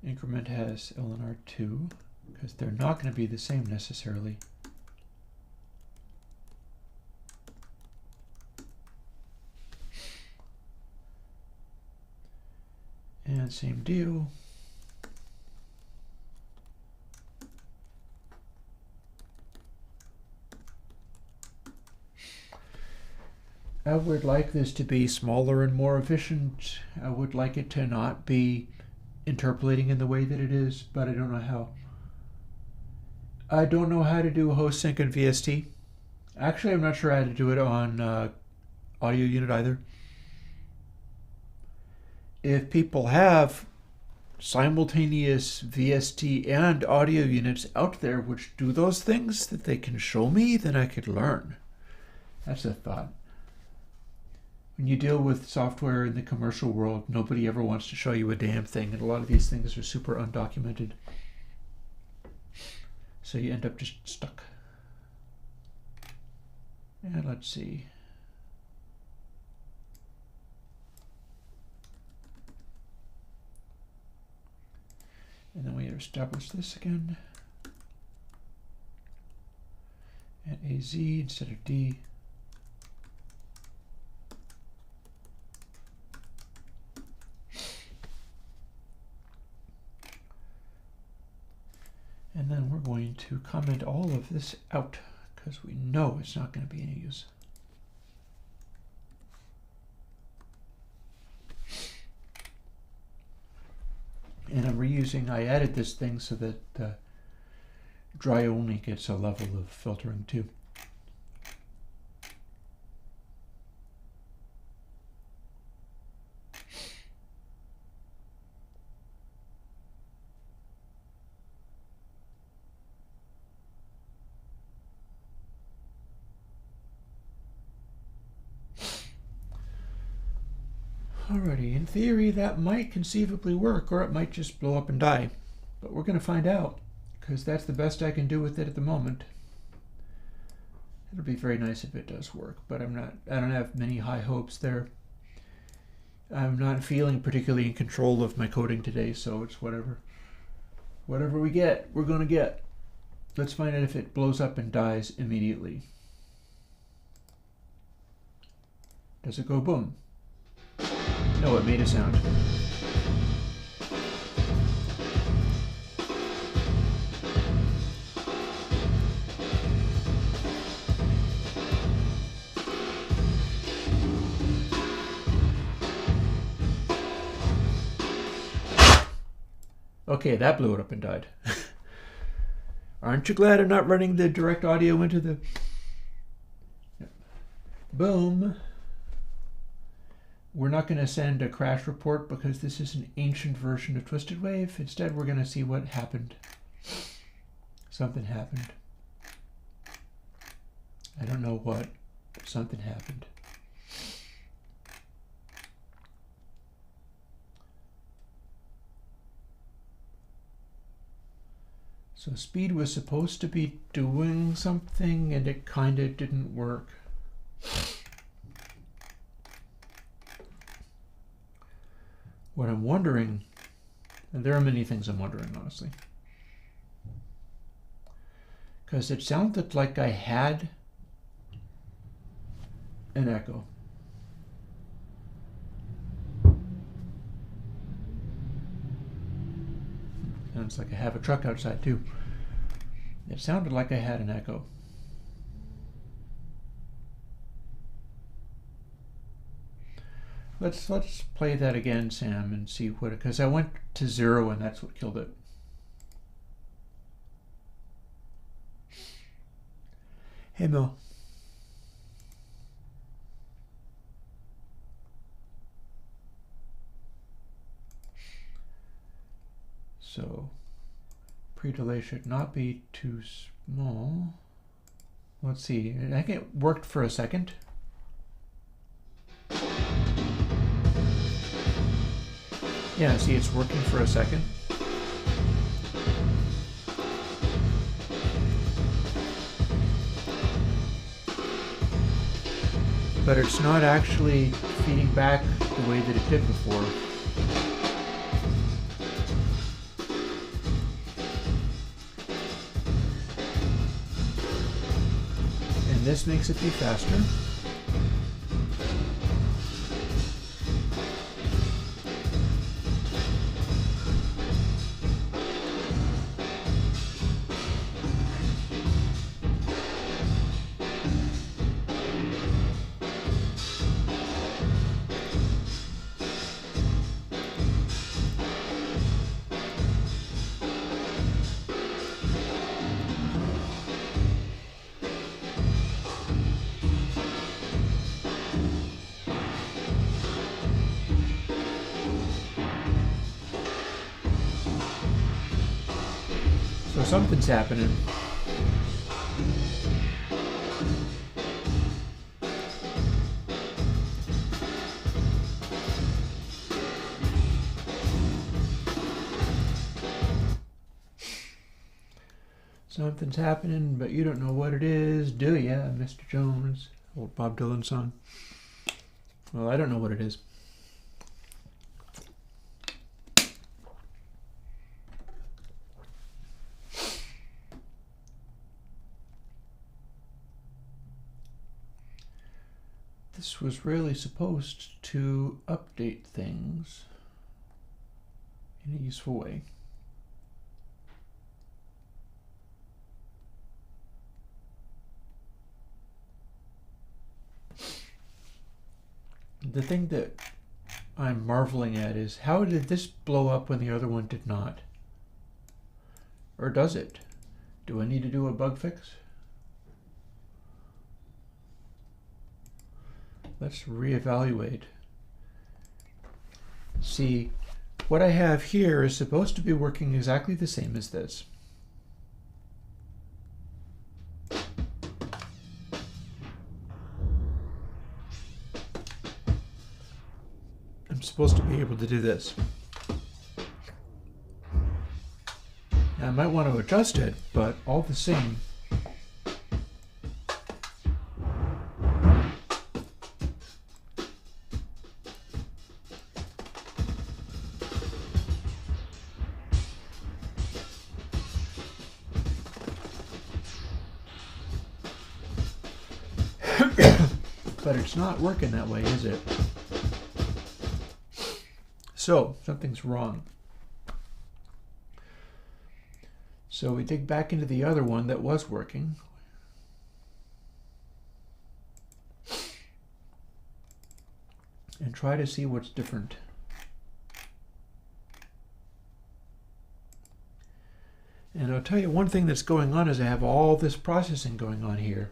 Increment has LNR2, because they're not going to be the same necessarily. And same deal. I would like this to be smaller and more efficient. I would like it to not be interpolating in the way that it is, but I don't know how. I don't know how to do host sync and VST. Actually, I'm not sure how to do it on audio unit either. If people have simultaneous VST and audio units out there which do those things that they can show me, then I could learn. That's a thought. When you deal with software in the commercial world, nobody ever wants to show you a damn thing, and a lot of these things are super undocumented. So you end up just stuck. And let's see. And then we establish this again. And AZ instead of D. And then we're going to comment all of this out because we know it's not going to be any use. And I'm reusing, I added this thing so that dry only gets a level of filtering too. Alrighty, in theory that might conceivably work, or it might just blow up and die. But we're going to find out, because that's the best I can do with it at the moment. It'll be very nice if it does work, but I don't have many high hopes there. I'm not feeling particularly in control of my coding today, so it's whatever. Whatever we get, we're going to get. Let's find out if it blows up and dies immediately. Does it go boom? No, it made a sound. Okay, that blew it up and died. Aren't you glad I'm not running the direct audio into the... Boom. We're not going to send a crash report because this is an ancient version of Twisted Wave. Instead, we're going to see what happened. Something happened. I don't know what. Something happened. So speed was supposed to be doing something and it kind of didn't work. What I'm wondering, and there are many things I'm wondering, honestly, because it sounded like I had an echo. Sounds like I have a truck outside too. It sounded like I had an echo. Let's play that again, Sam, and see what, because I went to 0 and that's what killed it. Hey, Mel. So, pre-delay should not be too small. Let's see, I think it worked for a second. Yeah, see, it's working for a second. But it's not actually feeding back the way that it did before. And this makes it be faster. So something's happening. Something's happening, but you don't know what it is, do ya, Mr. Jones? Old Bob Dylan song. Well, I don't know what it is. This was really supposed to update things in a useful way. The thing that I'm marveling at is, how did this blow up when the other one did not? Or does it? Do I need to do a bug fix? Let's reevaluate. See, what I have here is supposed to be working exactly the same as this. I'm supposed to be able to do this. Now, I might want to adjust it, but all the same, but it's not working that way, is it? So, something's wrong. So we dig back into the other one that was working. And try to see what's different. And I'll tell you one thing that's going on is I have all this processing going on here.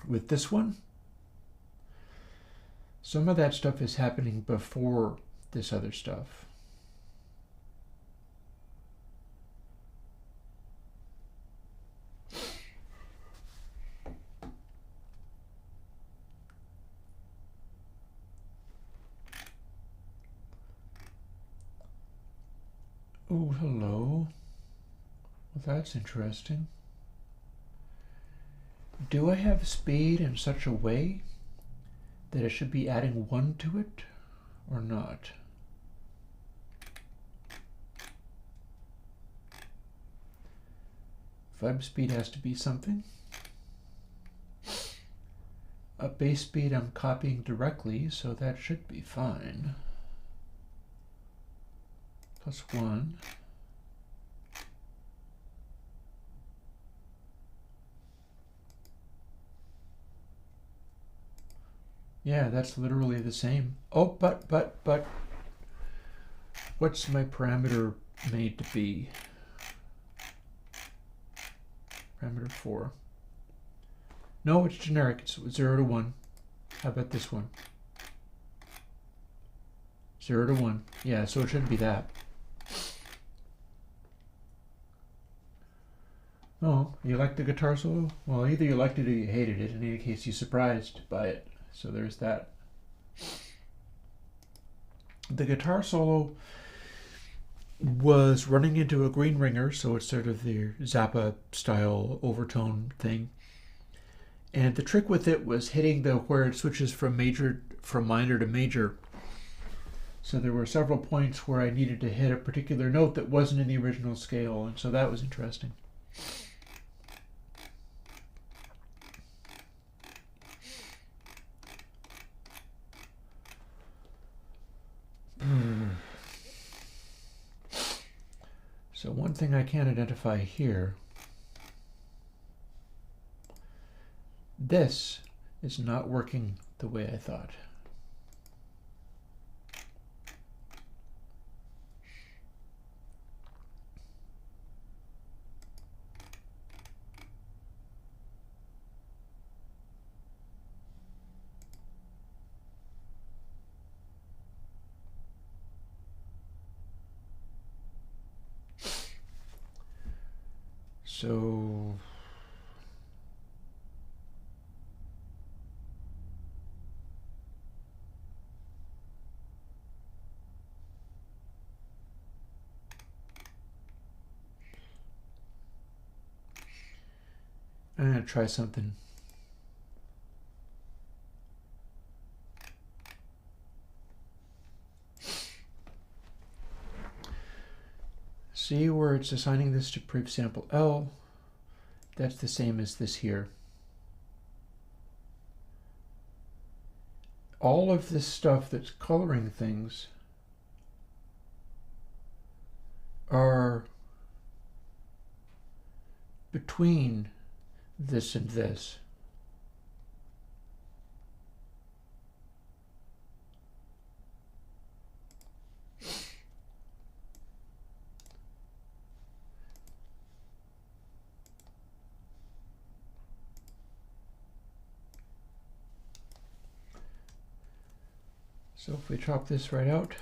With this one, some of that stuff is happening before this other stuff. Oh, hello. Well, that's interesting. Do I have speed in such a way that I should be adding 1 to it or not? Web speed has to be something. A base speed I'm copying directly, so that should be fine. +1. Yeah, that's literally the same. Oh, but, what's my parameter made to be? Parameter 4. No, it's generic. It's 0 to 1. How about this one? 0 to 1. Yeah, so it shouldn't be that. Oh, you like the guitar solo? Well, either you liked it or you hated it. In any case, you're surprised by it. So there's that. The guitar solo was running into a green ringer, so it's sort of the Zappa style overtone thing. And the trick with it was hitting where it switches from minor to major. So there were several points where I needed to hit a particular note that wasn't in the original scale, and so that was interesting. So one thing I can't identify here, this is not working the way I thought. So I'm going to try something. See where it's assigning this to prev sample L? That's the same as this here. All of this stuff that's coloring things are between this and this. So if we chop this right out,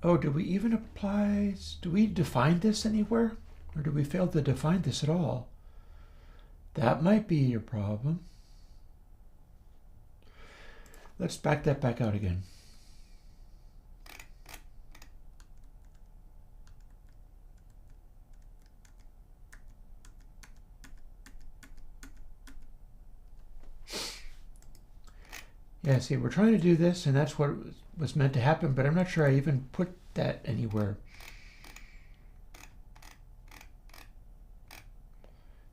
oh, do we even apply, do we define this anywhere? Or do we fail to define this at all? That might be your problem. Let's back that back out again. Yeah, see, we're trying to do this, and that's what was meant to happen, but I'm not sure I even put that anywhere.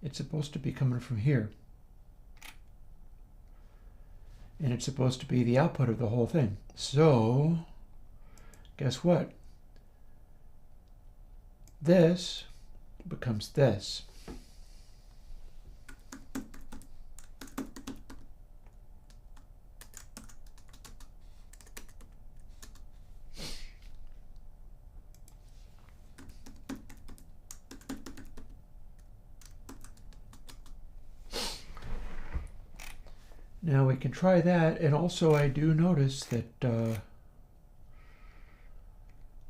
It's supposed to be coming from here. And it's supposed to be the output of the whole thing. So, guess what? This becomes this. Now we can try that, and also I do notice that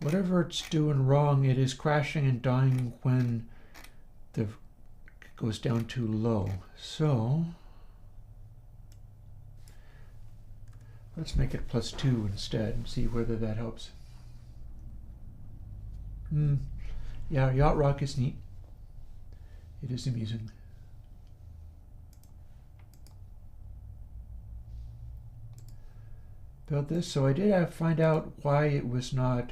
whatever it's doing wrong, it is crashing and dying when it goes down too low. So let's make it +2 instead and see whether that helps. Yeah, Yacht Rock is neat. It is amusing. About this, so I did find out why it was not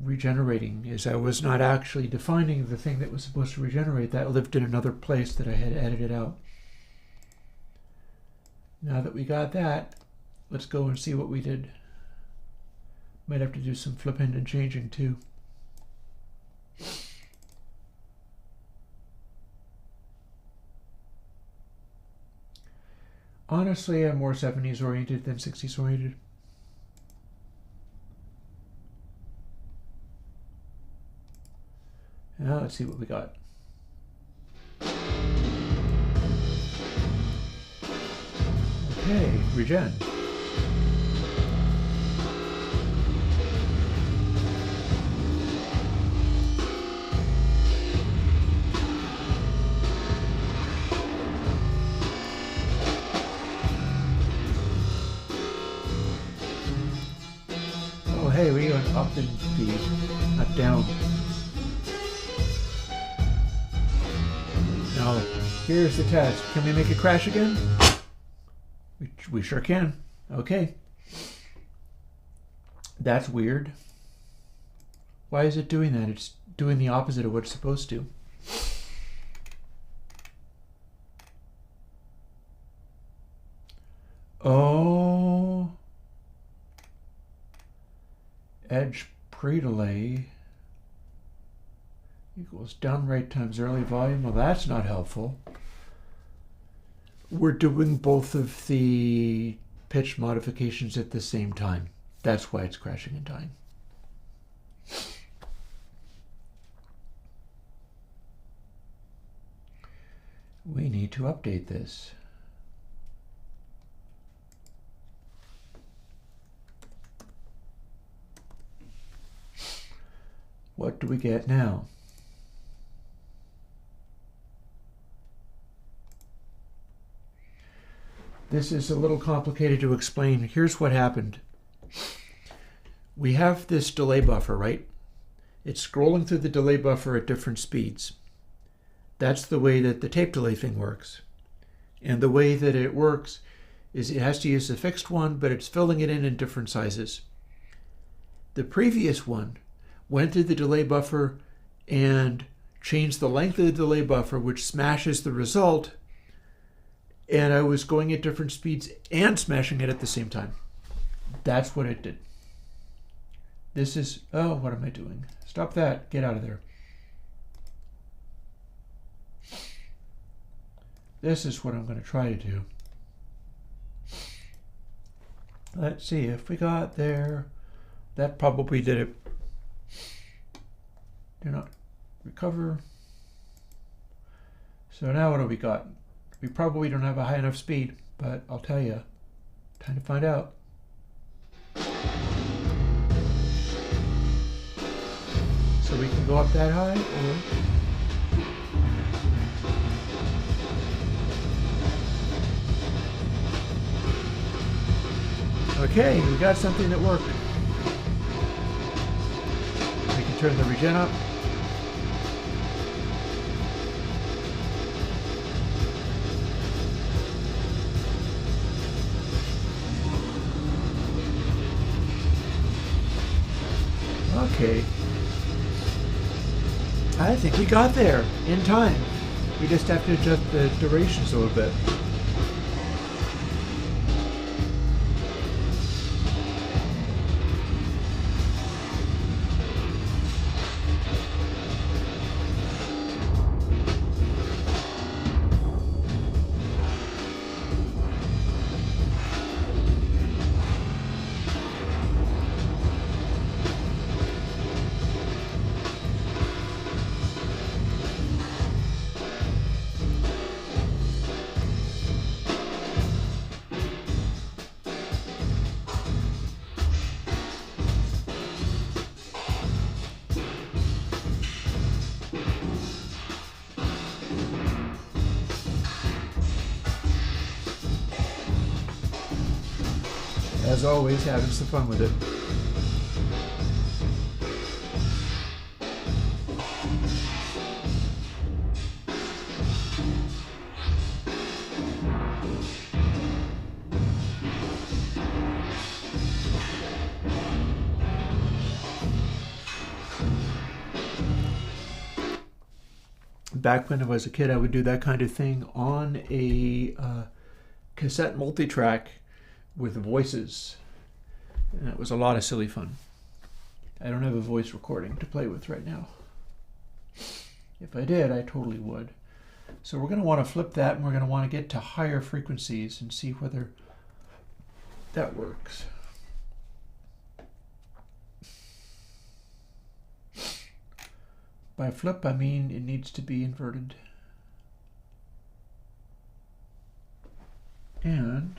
regenerating, is I was not actually defining the thing that was supposed to regenerate. That lived in another place that I had edited out. Now that we got that, let's go and see what we did. Might have to do some flipping and changing too. Honestly, I'm more 70s oriented than 60s oriented. Now let's see what we got. Okay, regen. Hey, we went up in speed, not down. Now, here's the test. Can we make it crash again? We sure can. Okay. That's weird. Why is it doing that? It's doing the opposite of what it's supposed to. Oh. Edge pre-delay equals downwrite times early volume. Well, that's not helpful. We're doing both of the pitch modifications at the same time. That's why it's crashing and dying. We need to update this. What do we get now? This is a little complicated to explain. Here's what happened. We have this delay buffer, right? It's scrolling through the delay buffer at different speeds. That's the way that the tape delay thing works. And the way that it works is it has to use a fixed one, but it's filling it in different sizes. The previous one went through the delay buffer and changed the length of the delay buffer, which smashes the result. And I was going at different speeds and smashing it at the same time. That's what it did. This is, oh, what am I doing? Stop that, get out of there. This is what I'm going to try to do. Let's see if we got there. That probably did it. Do not recover. So now what do we got? We probably don't have a high enough speed, but I'll tell you, time to find out. So we can go up that high, or okay, we got something that worked. We can turn the regen up. Okay. I think we got there in time. We just have to adjust the durations a little bit. As always, having some fun with it. Back when I was a kid, I would do that kind of thing on a cassette multitrack with voices, and it was a lot of silly fun. I don't have a voice recording to play with right now. If I did, I totally would. So we're going to want to flip that, and we're going to want to get to higher frequencies and see whether that works. By flip, I mean it needs to be inverted. And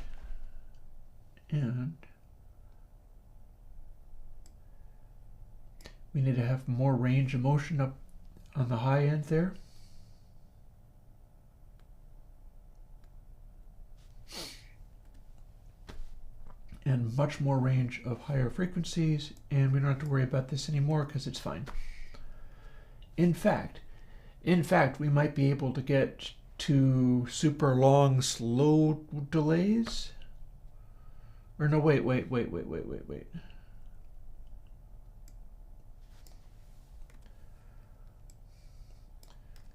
we need to have more range of motion up on the high end there. And much more range of higher frequencies, and we don't have to worry about this anymore because it's fine. In fact, we might be able to get to super long, slow delays. Or no, wait.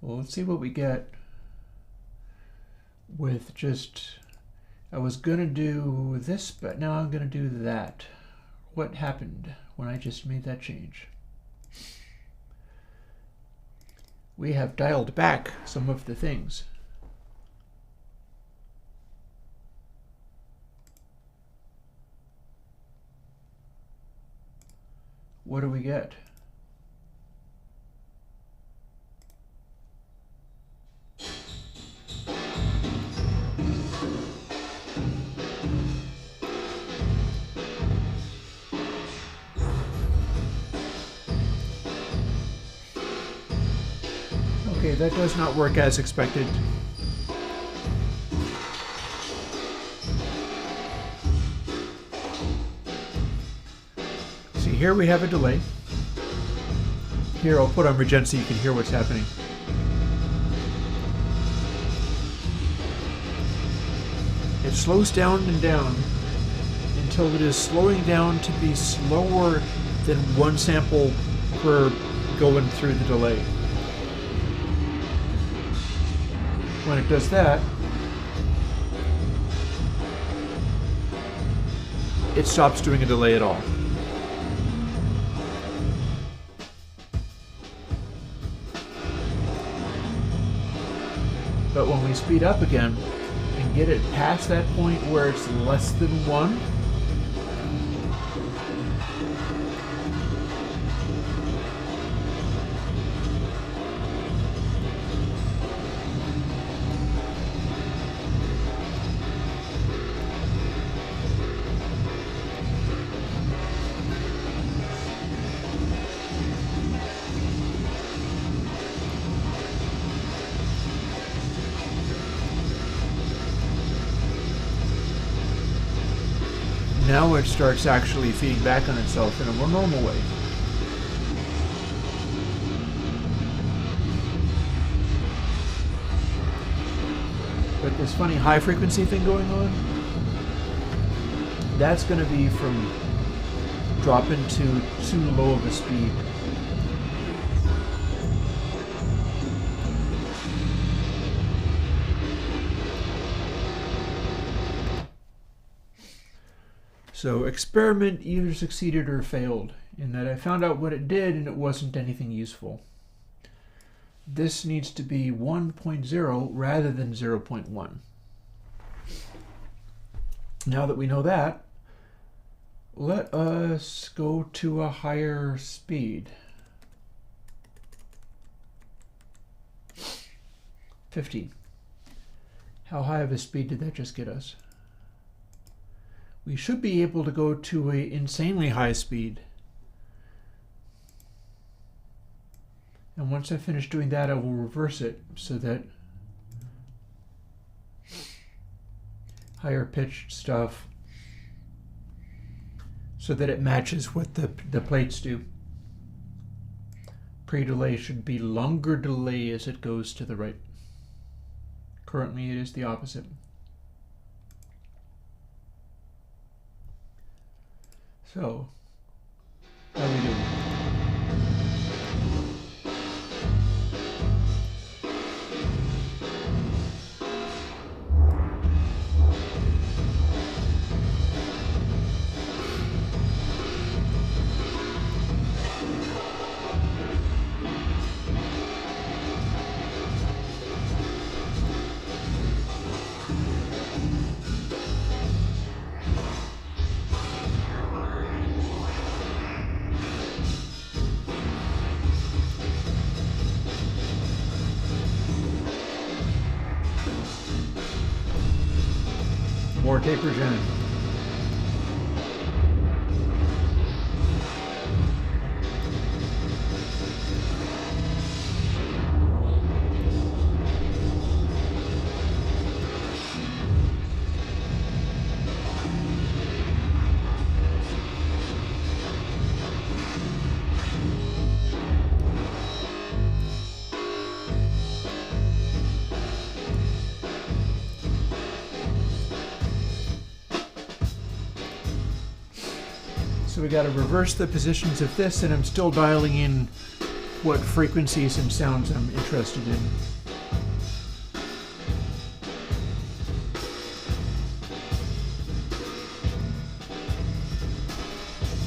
Well, let's see what we get with just, I was gonna do this, but now I'm gonna do that. What happened when I just made that change? We have dialed back some of the things. What do we get? Okay, that does not work as expected. See, here we have a delay. Here, I'll put on regen so you can hear what's happening. It slows down and down until it is slowing down to be slower than one sample per going through the delay. When it does that, it stops doing a delay at all. But when we speed up again and get it past that point where it's less than 1, now it starts actually feeding back on itself in a more normal way. But this funny high frequency thing going on, that's going to be from dropping to too low of a speed. So experiment either succeeded or failed, in that I found out what it did and it wasn't anything useful. This needs to be 1.0 rather than 0.1. Now that we know that, let us go to a higher speed. 50. How high of a speed did that just get us? We should be able to go to an insanely high speed. And once I finish doing that, I will reverse it so that higher pitched stuff, so that it matches what the plates do. Pre-delay should be longer delay as it goes to the right. Currently it is the opposite. So, how are we doing? More taper gen. So we got to reverse the positions of this, and I'm still dialing in what frequencies and sounds I'm interested in.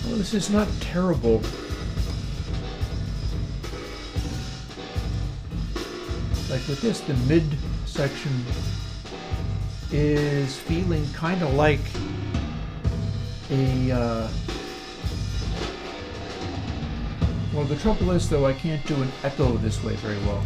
Well, this is not terrible. Like with this, the mid section is feeling kind of like a well, the trouble is, though, I can't do an echo this way very well.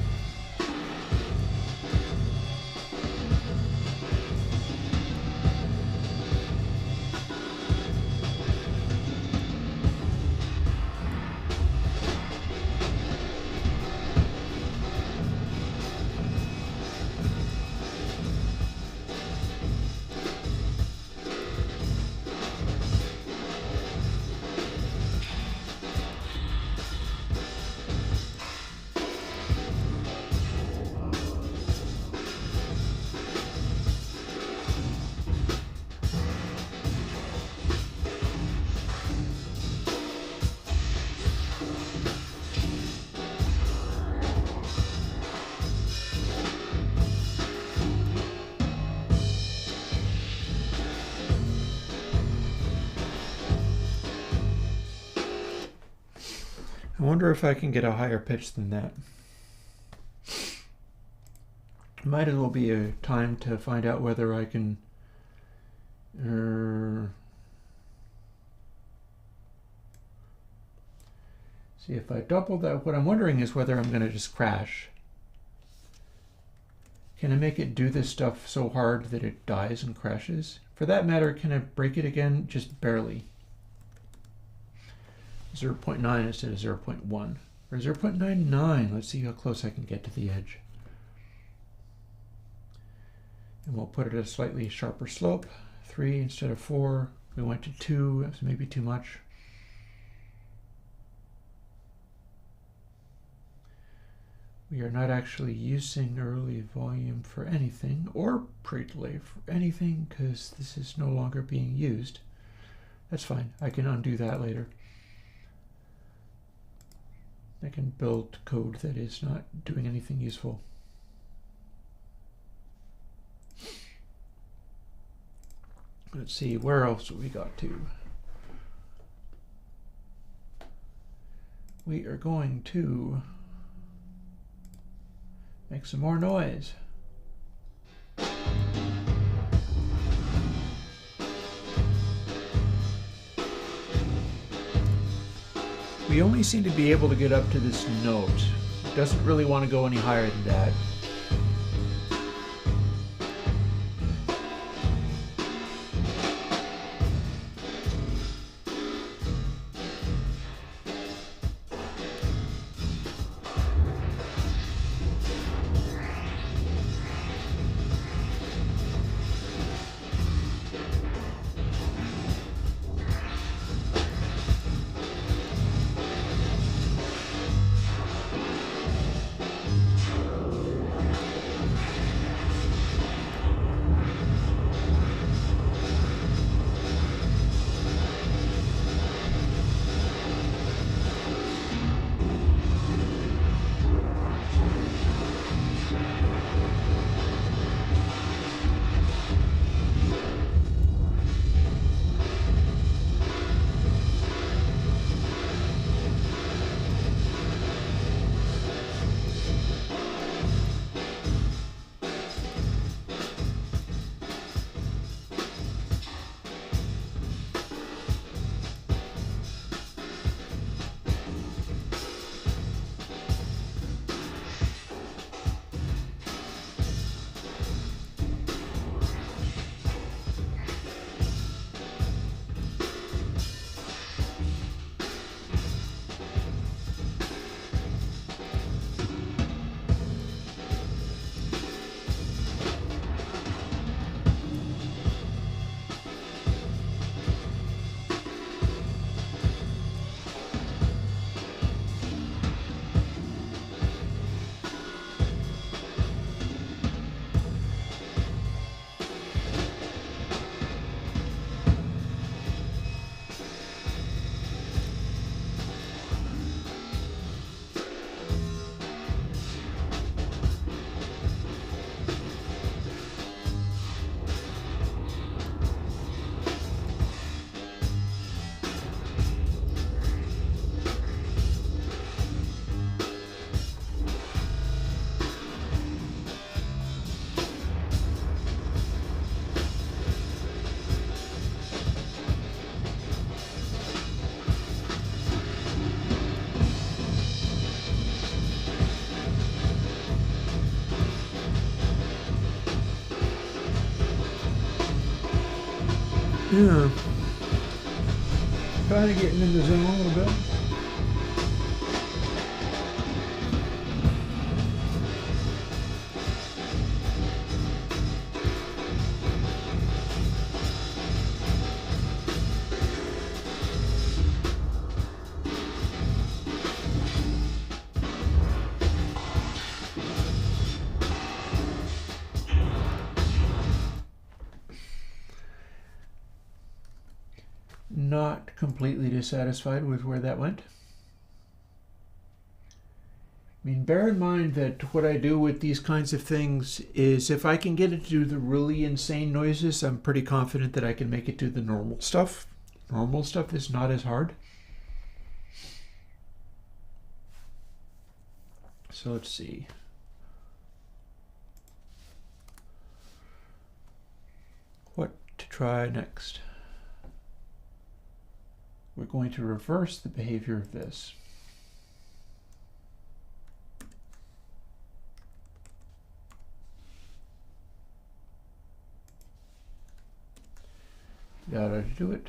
I wonder if I can get a higher pitch than that. Might as well be a time to find out whether I can see if I double that. What I'm wondering is whether I'm going to just crash. Can I make it do this stuff so hard that it dies and crashes? For that matter, can I break it again? Just barely. 0.9 instead of 0.1 or 0.99. Let's see how close I can get to the edge. And we'll put it at a slightly sharper slope. 3 instead of 4. We went to 2. That's maybe too much. We are not actually using early volume for anything or pre-delay for anything because this is no longer being used. That's fine. I can undo that later. I can build code that is not doing anything useful. Let's see, where else have we got to? We are going to make some more noise. We only seem to be able to get up to this note. It doesn't really want to go any higher than that. Yeah. Kind of getting in the zone a little bit. Not completely dissatisfied with where that went. I mean, bear in mind that what I do with these kinds of things is if I can get it to do the really insane noises, I'm pretty confident that I can make it do the normal stuff. Normal stuff is not as hard. So let's see. What to try next? We're going to reverse the behavior of this. That ought to do it.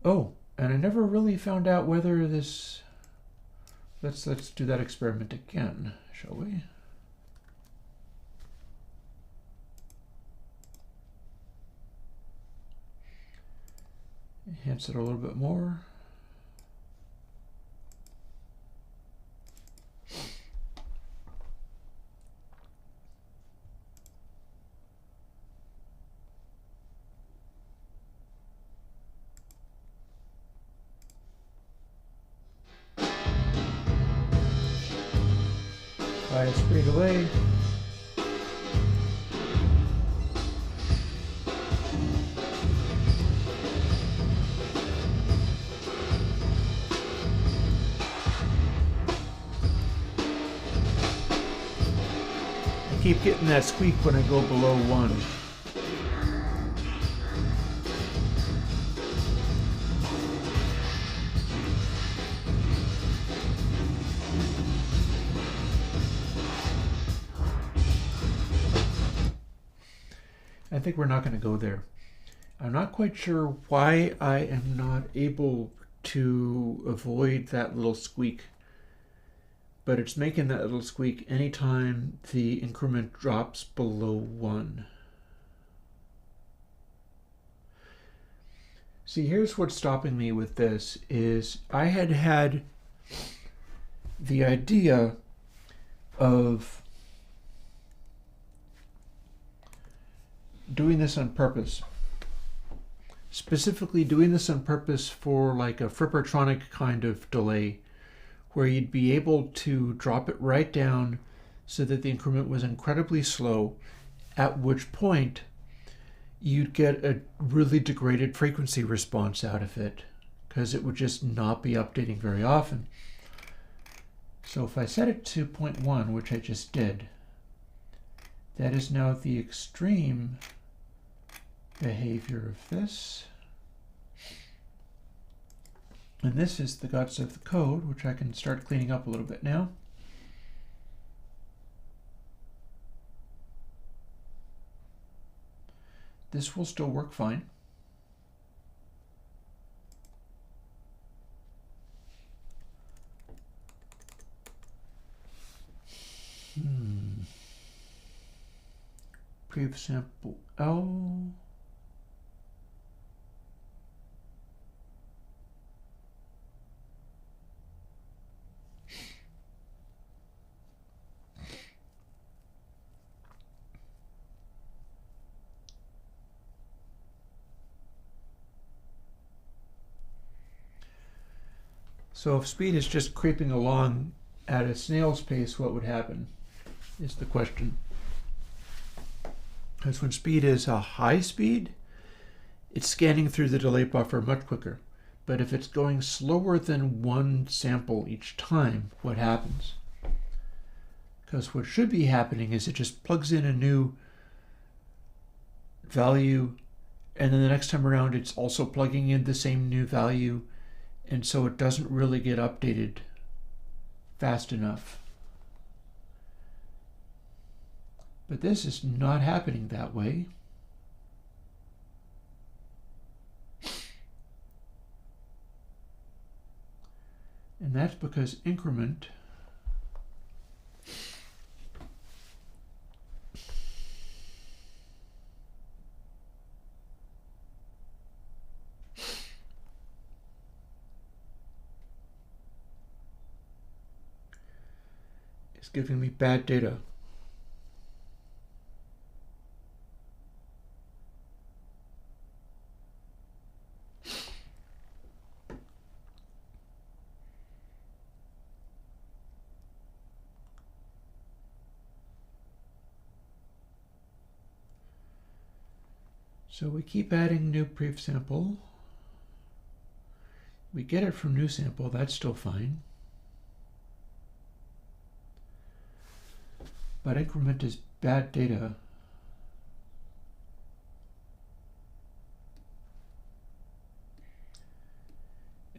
Oh, and I never really found out whether this... Let's do that experiment again, shall we? Enhance it a little bit more. Try to speed away. keep getting that squeak when I go below 1. I think we're not going to go there. I'm not quite sure why I am not able to avoid that little squeak, but it's making that little squeak anytime the increment drops below 1. See, here's what's stopping me with this is I had the idea of doing this on purpose. Specifically doing this on purpose for like a Frippertronic kind of delay, where you'd be able to drop it right down so that the increment was incredibly slow, at which point you'd get a really degraded frequency response out of it, because it would just not be updating very often. So if I set it to 0.1, which I just did, that is now the extreme behavior of this. And this is the guts of the code, which I can start cleaning up a little bit now. This will still work fine. Prev sample L. So if speed is just creeping along at a snail's pace, what would happen is the question. Because when speed is a high speed, it's scanning through the delay buffer much quicker. But if it's going slower than 1 sample each time, what happens? Because what should be happening is it just plugs in a new value, and then the next time around it's also plugging in the same new value, and so it doesn't really get updated fast enough. But this is not happening that way. And that's because increment is giving me bad data. So we keep adding new prev sample. We get it from new sample, that's still fine. But increment is bad data.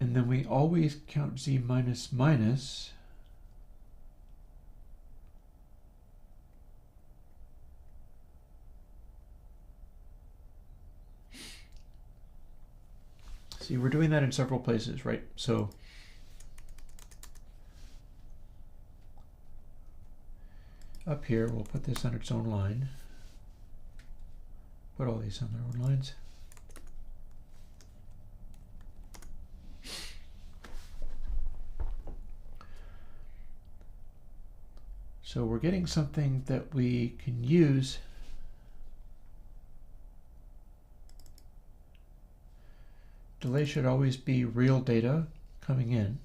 And then we always count z minus minus. See, we're doing that in several places, right? So up here, we'll put this on its own line. Put all these on their own lines. So we're getting something that we can use delay should always be real data coming in.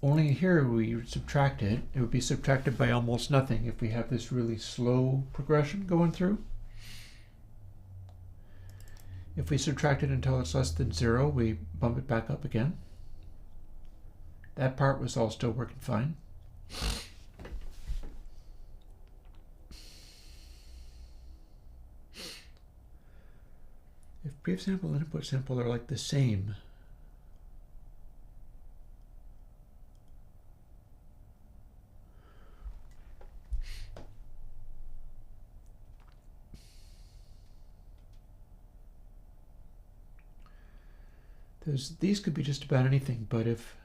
Only here we subtract it. It would be subtracted by almost nothing if we have this really slow progression going through. If we subtract it until it's less than 0, we bump it back up again. That part was all still working fine. Brief sample and input sample are like the same. These could be just about anything, but if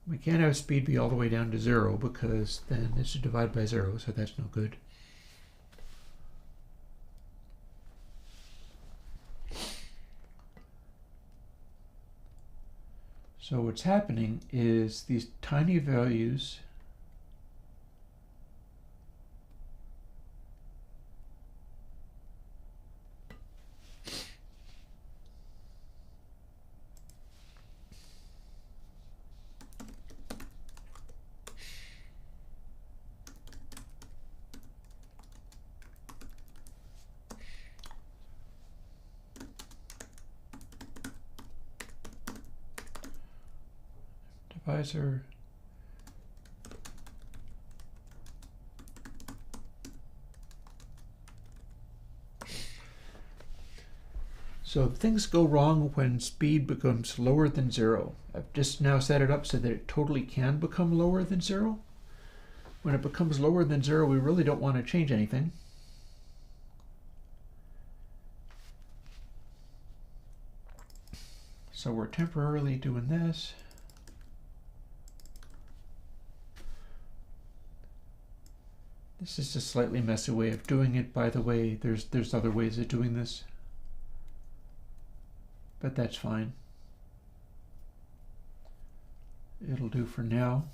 we can't have speed be all the way down to 0 because then it should divide by 0, so that's no good. So what's happening is these tiny values divisor so things go wrong when speed becomes lower than 0. I've just now set it up so that it totally can become lower than 0. When it becomes lower than 0, we really don't want to change anything. So we're temporarily doing this. This is a slightly messy way of doing it, by the way. There's other ways of doing this, but that's fine. It'll do for now.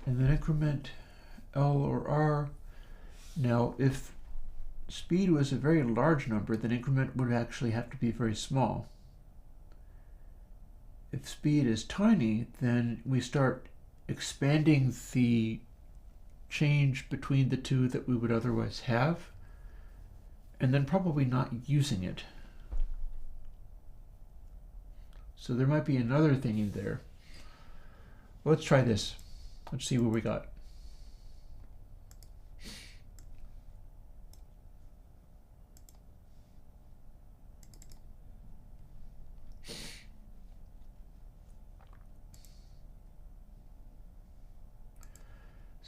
And then increment L or R. Now, if speed was a very large number, then increment would actually have to be very small. If speed is tiny, then we start expanding the change between the two that we would otherwise have, and then probably not using it. So there might be another thing in there. Let's try this. Let's see what we got.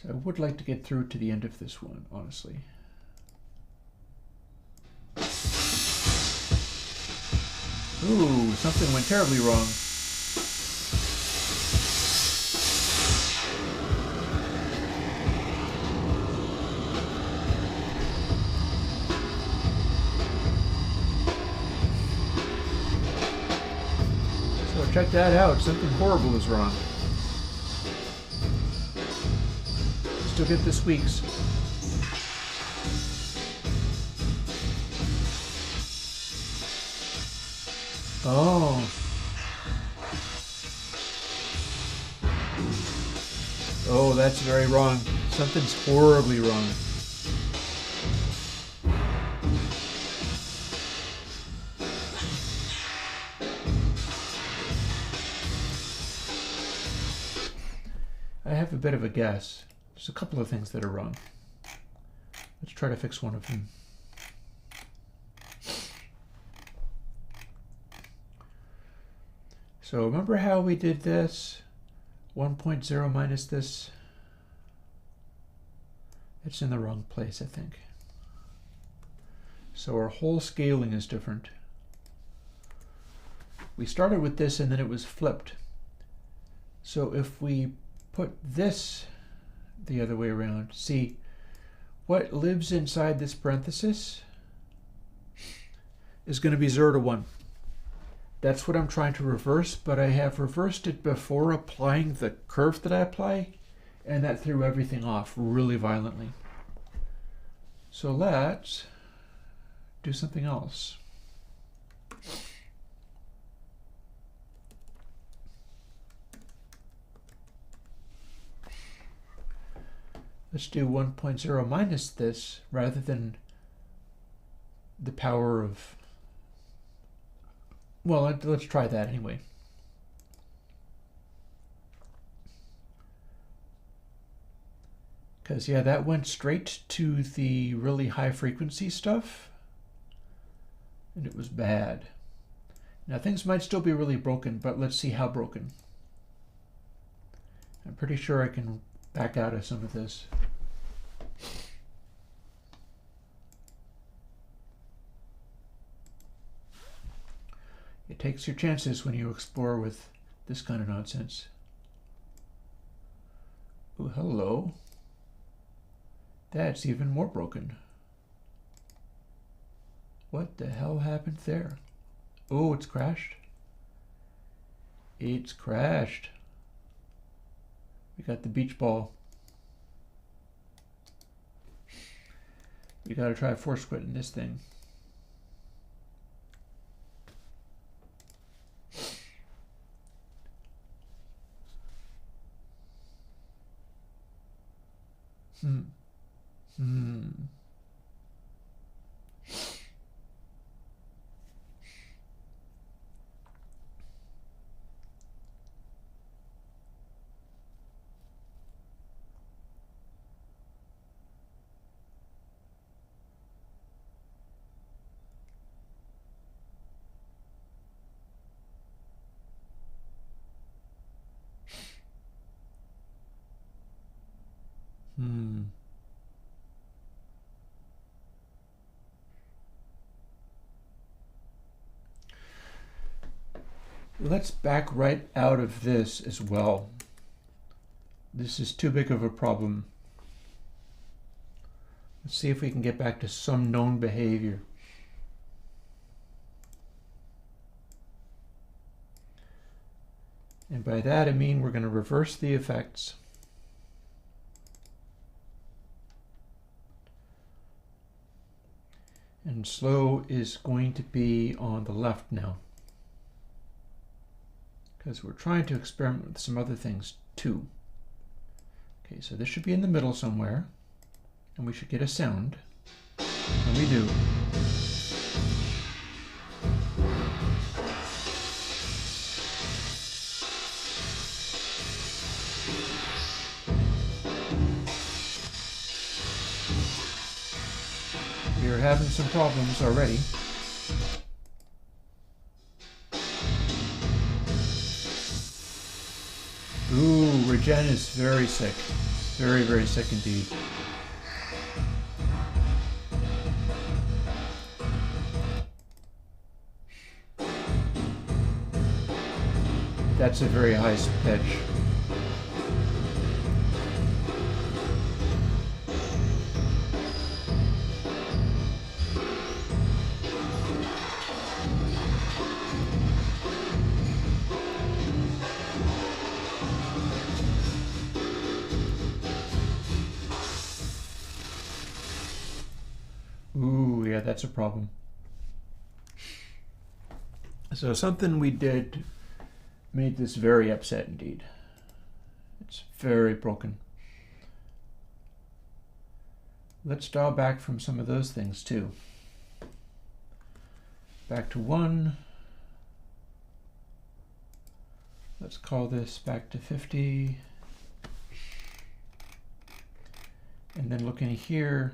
So I would like to get through to the end of this one, honestly. Ooh, something went terribly wrong. So check that out, something horrible is wrong. Still get the squeaks. Oh. Oh, that's very wrong. Something's horribly wrong. I have a bit of a guess. There's a couple of things that are wrong. Let's try to fix one of them. So remember how we did this? 1.0 minus this. It's in the wrong place, I think. So our whole scaling is different. We started with this and then it was flipped. So if we put this the other way around, see, what lives inside this parenthesis is going to be 0 to 1. That's what I'm trying to reverse, but I have reversed it before applying the curve that I apply, and that threw everything off really violently. So let's do something else. Let's do 1.0 minus this rather than the power of Well, let's try that anyway. Because, yeah, that went straight to the really high frequency stuff, and it was bad. Now, things might still be really broken, but let's see how broken. I'm pretty sure I can back out of some of this. It takes your chances when you explore with this kind of nonsense. Oh, hello. That's even more broken. What the hell happened there? Oh, it's crashed. It's crashed. We got the beach ball. We gotta try force quitting this thing. Hmm. Let's back right out of this as well. This is too big of a problem. Let's see if we can get back to some known behavior. And by that I mean we're going to reverse the effects. And slow is going to be on the left now, because we're trying to experiment with some other things too. Okay, so this should be in the middle somewhere, and we should get a sound, and we do. We're having some problems already. Ooh, Regen is very sick. Very, very sick indeed. That's a very high pitch. Ooh, yeah, that's a problem. So something we did made this very upset indeed. It's very broken. Let's dial back from some of those things too. Back to 1. Let's call this back to 50. And then look in here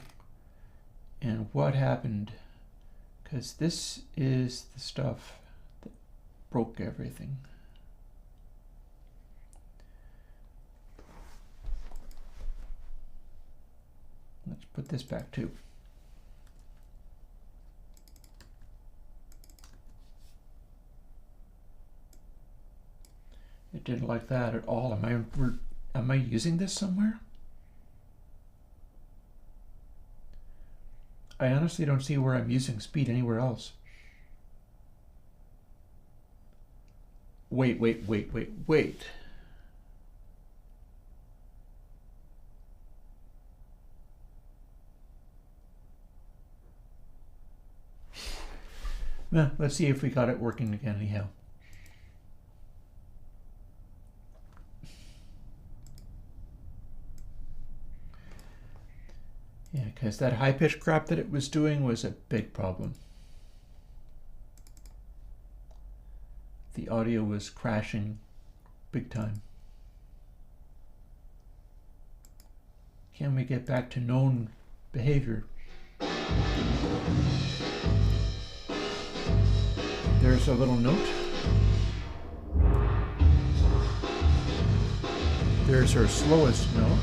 and what happened, because this is the stuff that broke everything. Let's put this back too. It didn't like that at all. Am I using this somewhere? I honestly don't see where I'm using speed anywhere else. Wait. Let's see if we got it working again anyhow. Yeah, because that high-pitched crap that it was doing was a big problem. the audio was crashing big time. Can we get back to known behavior? There's a little note. There's her slowest note.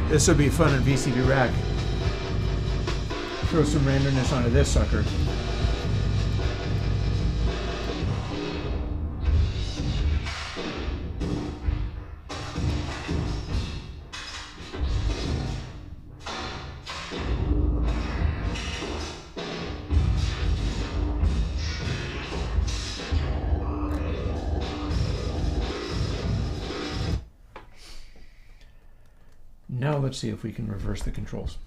This will be fun in VCB Rack. Throw some randomness onto this sucker. Now let's see if we can reverse the controls.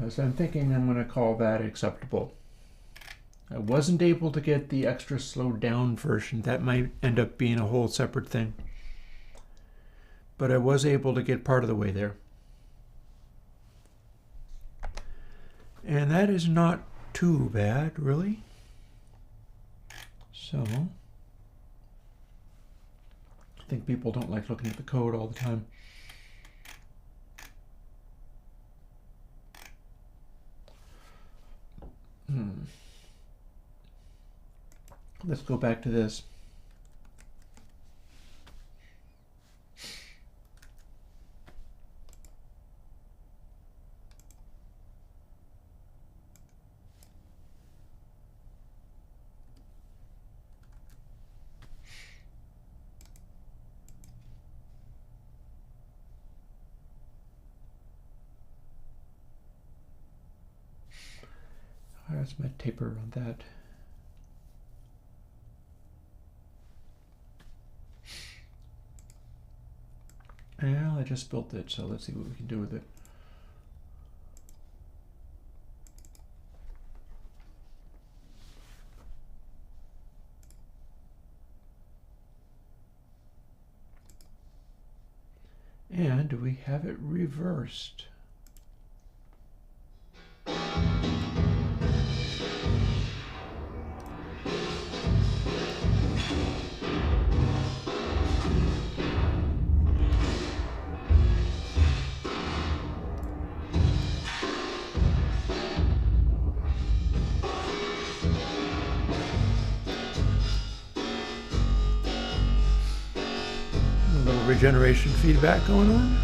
So I'm thinking I'm going to call that acceptable. I wasn't able to get the extra slowed down version. That might end up being a whole separate thing. But I was able to get part of the way there. And that is not too bad, really. So I think people don't like looking at the code all the time. Let's go back to this. That's my taper on that. Well, I just built it, so let's see what we can do with it. And do we have it reversed? Regeneration feedback going on.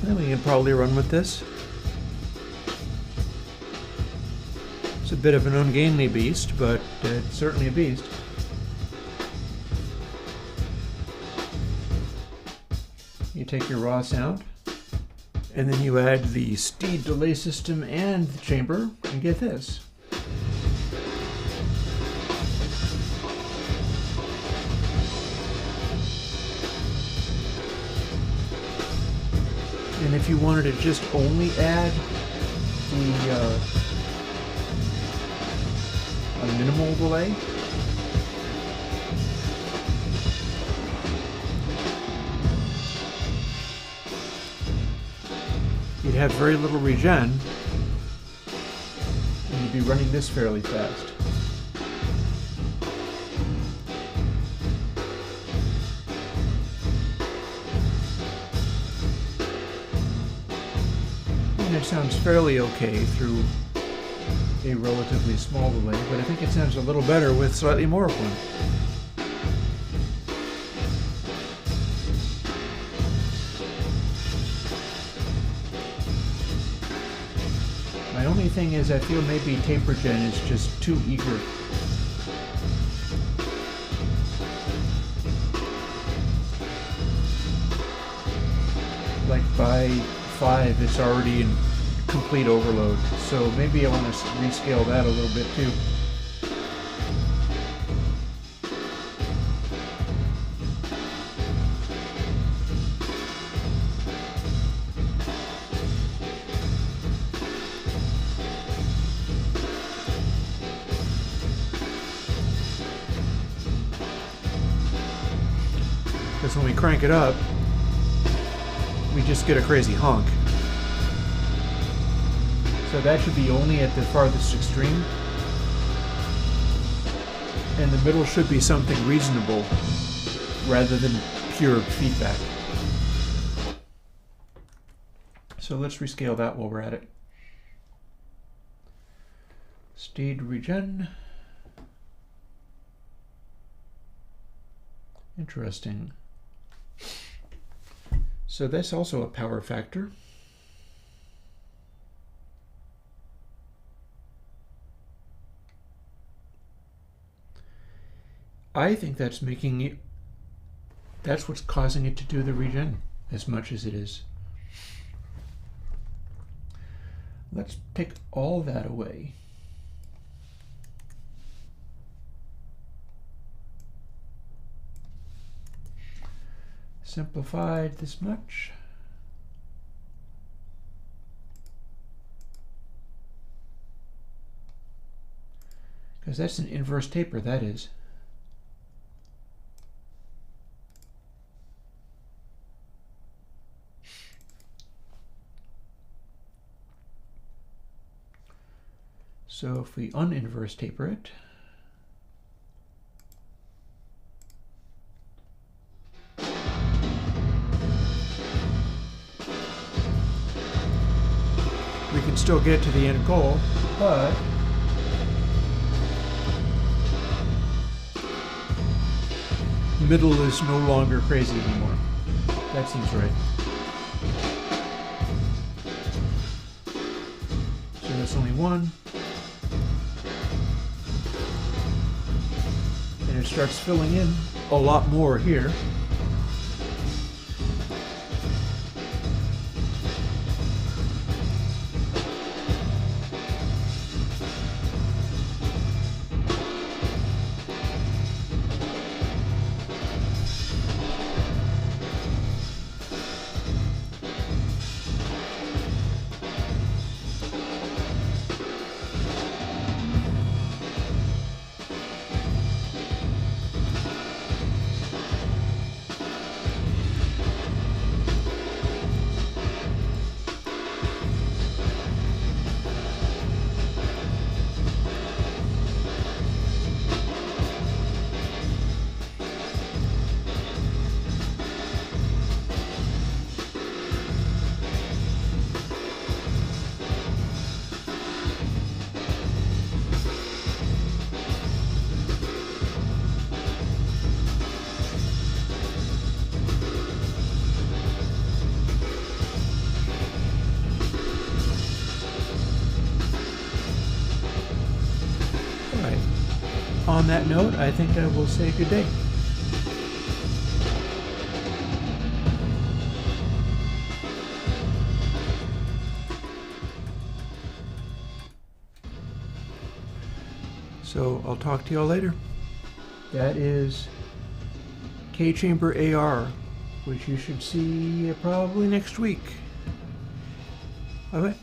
And we can probably run with this. It's a bit of an ungainly beast, but it's certainly a beast. You take your raw sound, and then you add the Steed delay system and the chamber, and get this. And if you wanted to just only add a minimal delay, you'd have very little regen, and you'd be running this fairly fast. And it sounds fairly okay through a relatively small delay, but I think it sounds a little better with slightly more of one. My only thing is I feel maybe taper gen is just too eager. Like by 5 it's already in complete overload, so maybe I want to rescale that a little bit too. Because when we crank it up, we just get a crazy honk. So that should be only at the farthest extreme. And the middle should be something reasonable rather than pure feedback. So let's rescale that while we're at it. Steed regen. Interesting. So that's also a power factor. I think that's making it, that's what's causing it to do the regen as much as it is. Let's take all that away. Simplified this much. Because that's an inverse taper, that is. So if we uninverse taper it, we can still get to the end goal, but middle is no longer crazy anymore. That seems right. So that's only one. And it starts filling in a lot more here. on that note, I think I will say good day. So I'll talk to y'all later. That is K-Chamber AR, which you should see probably next week. Bye-bye.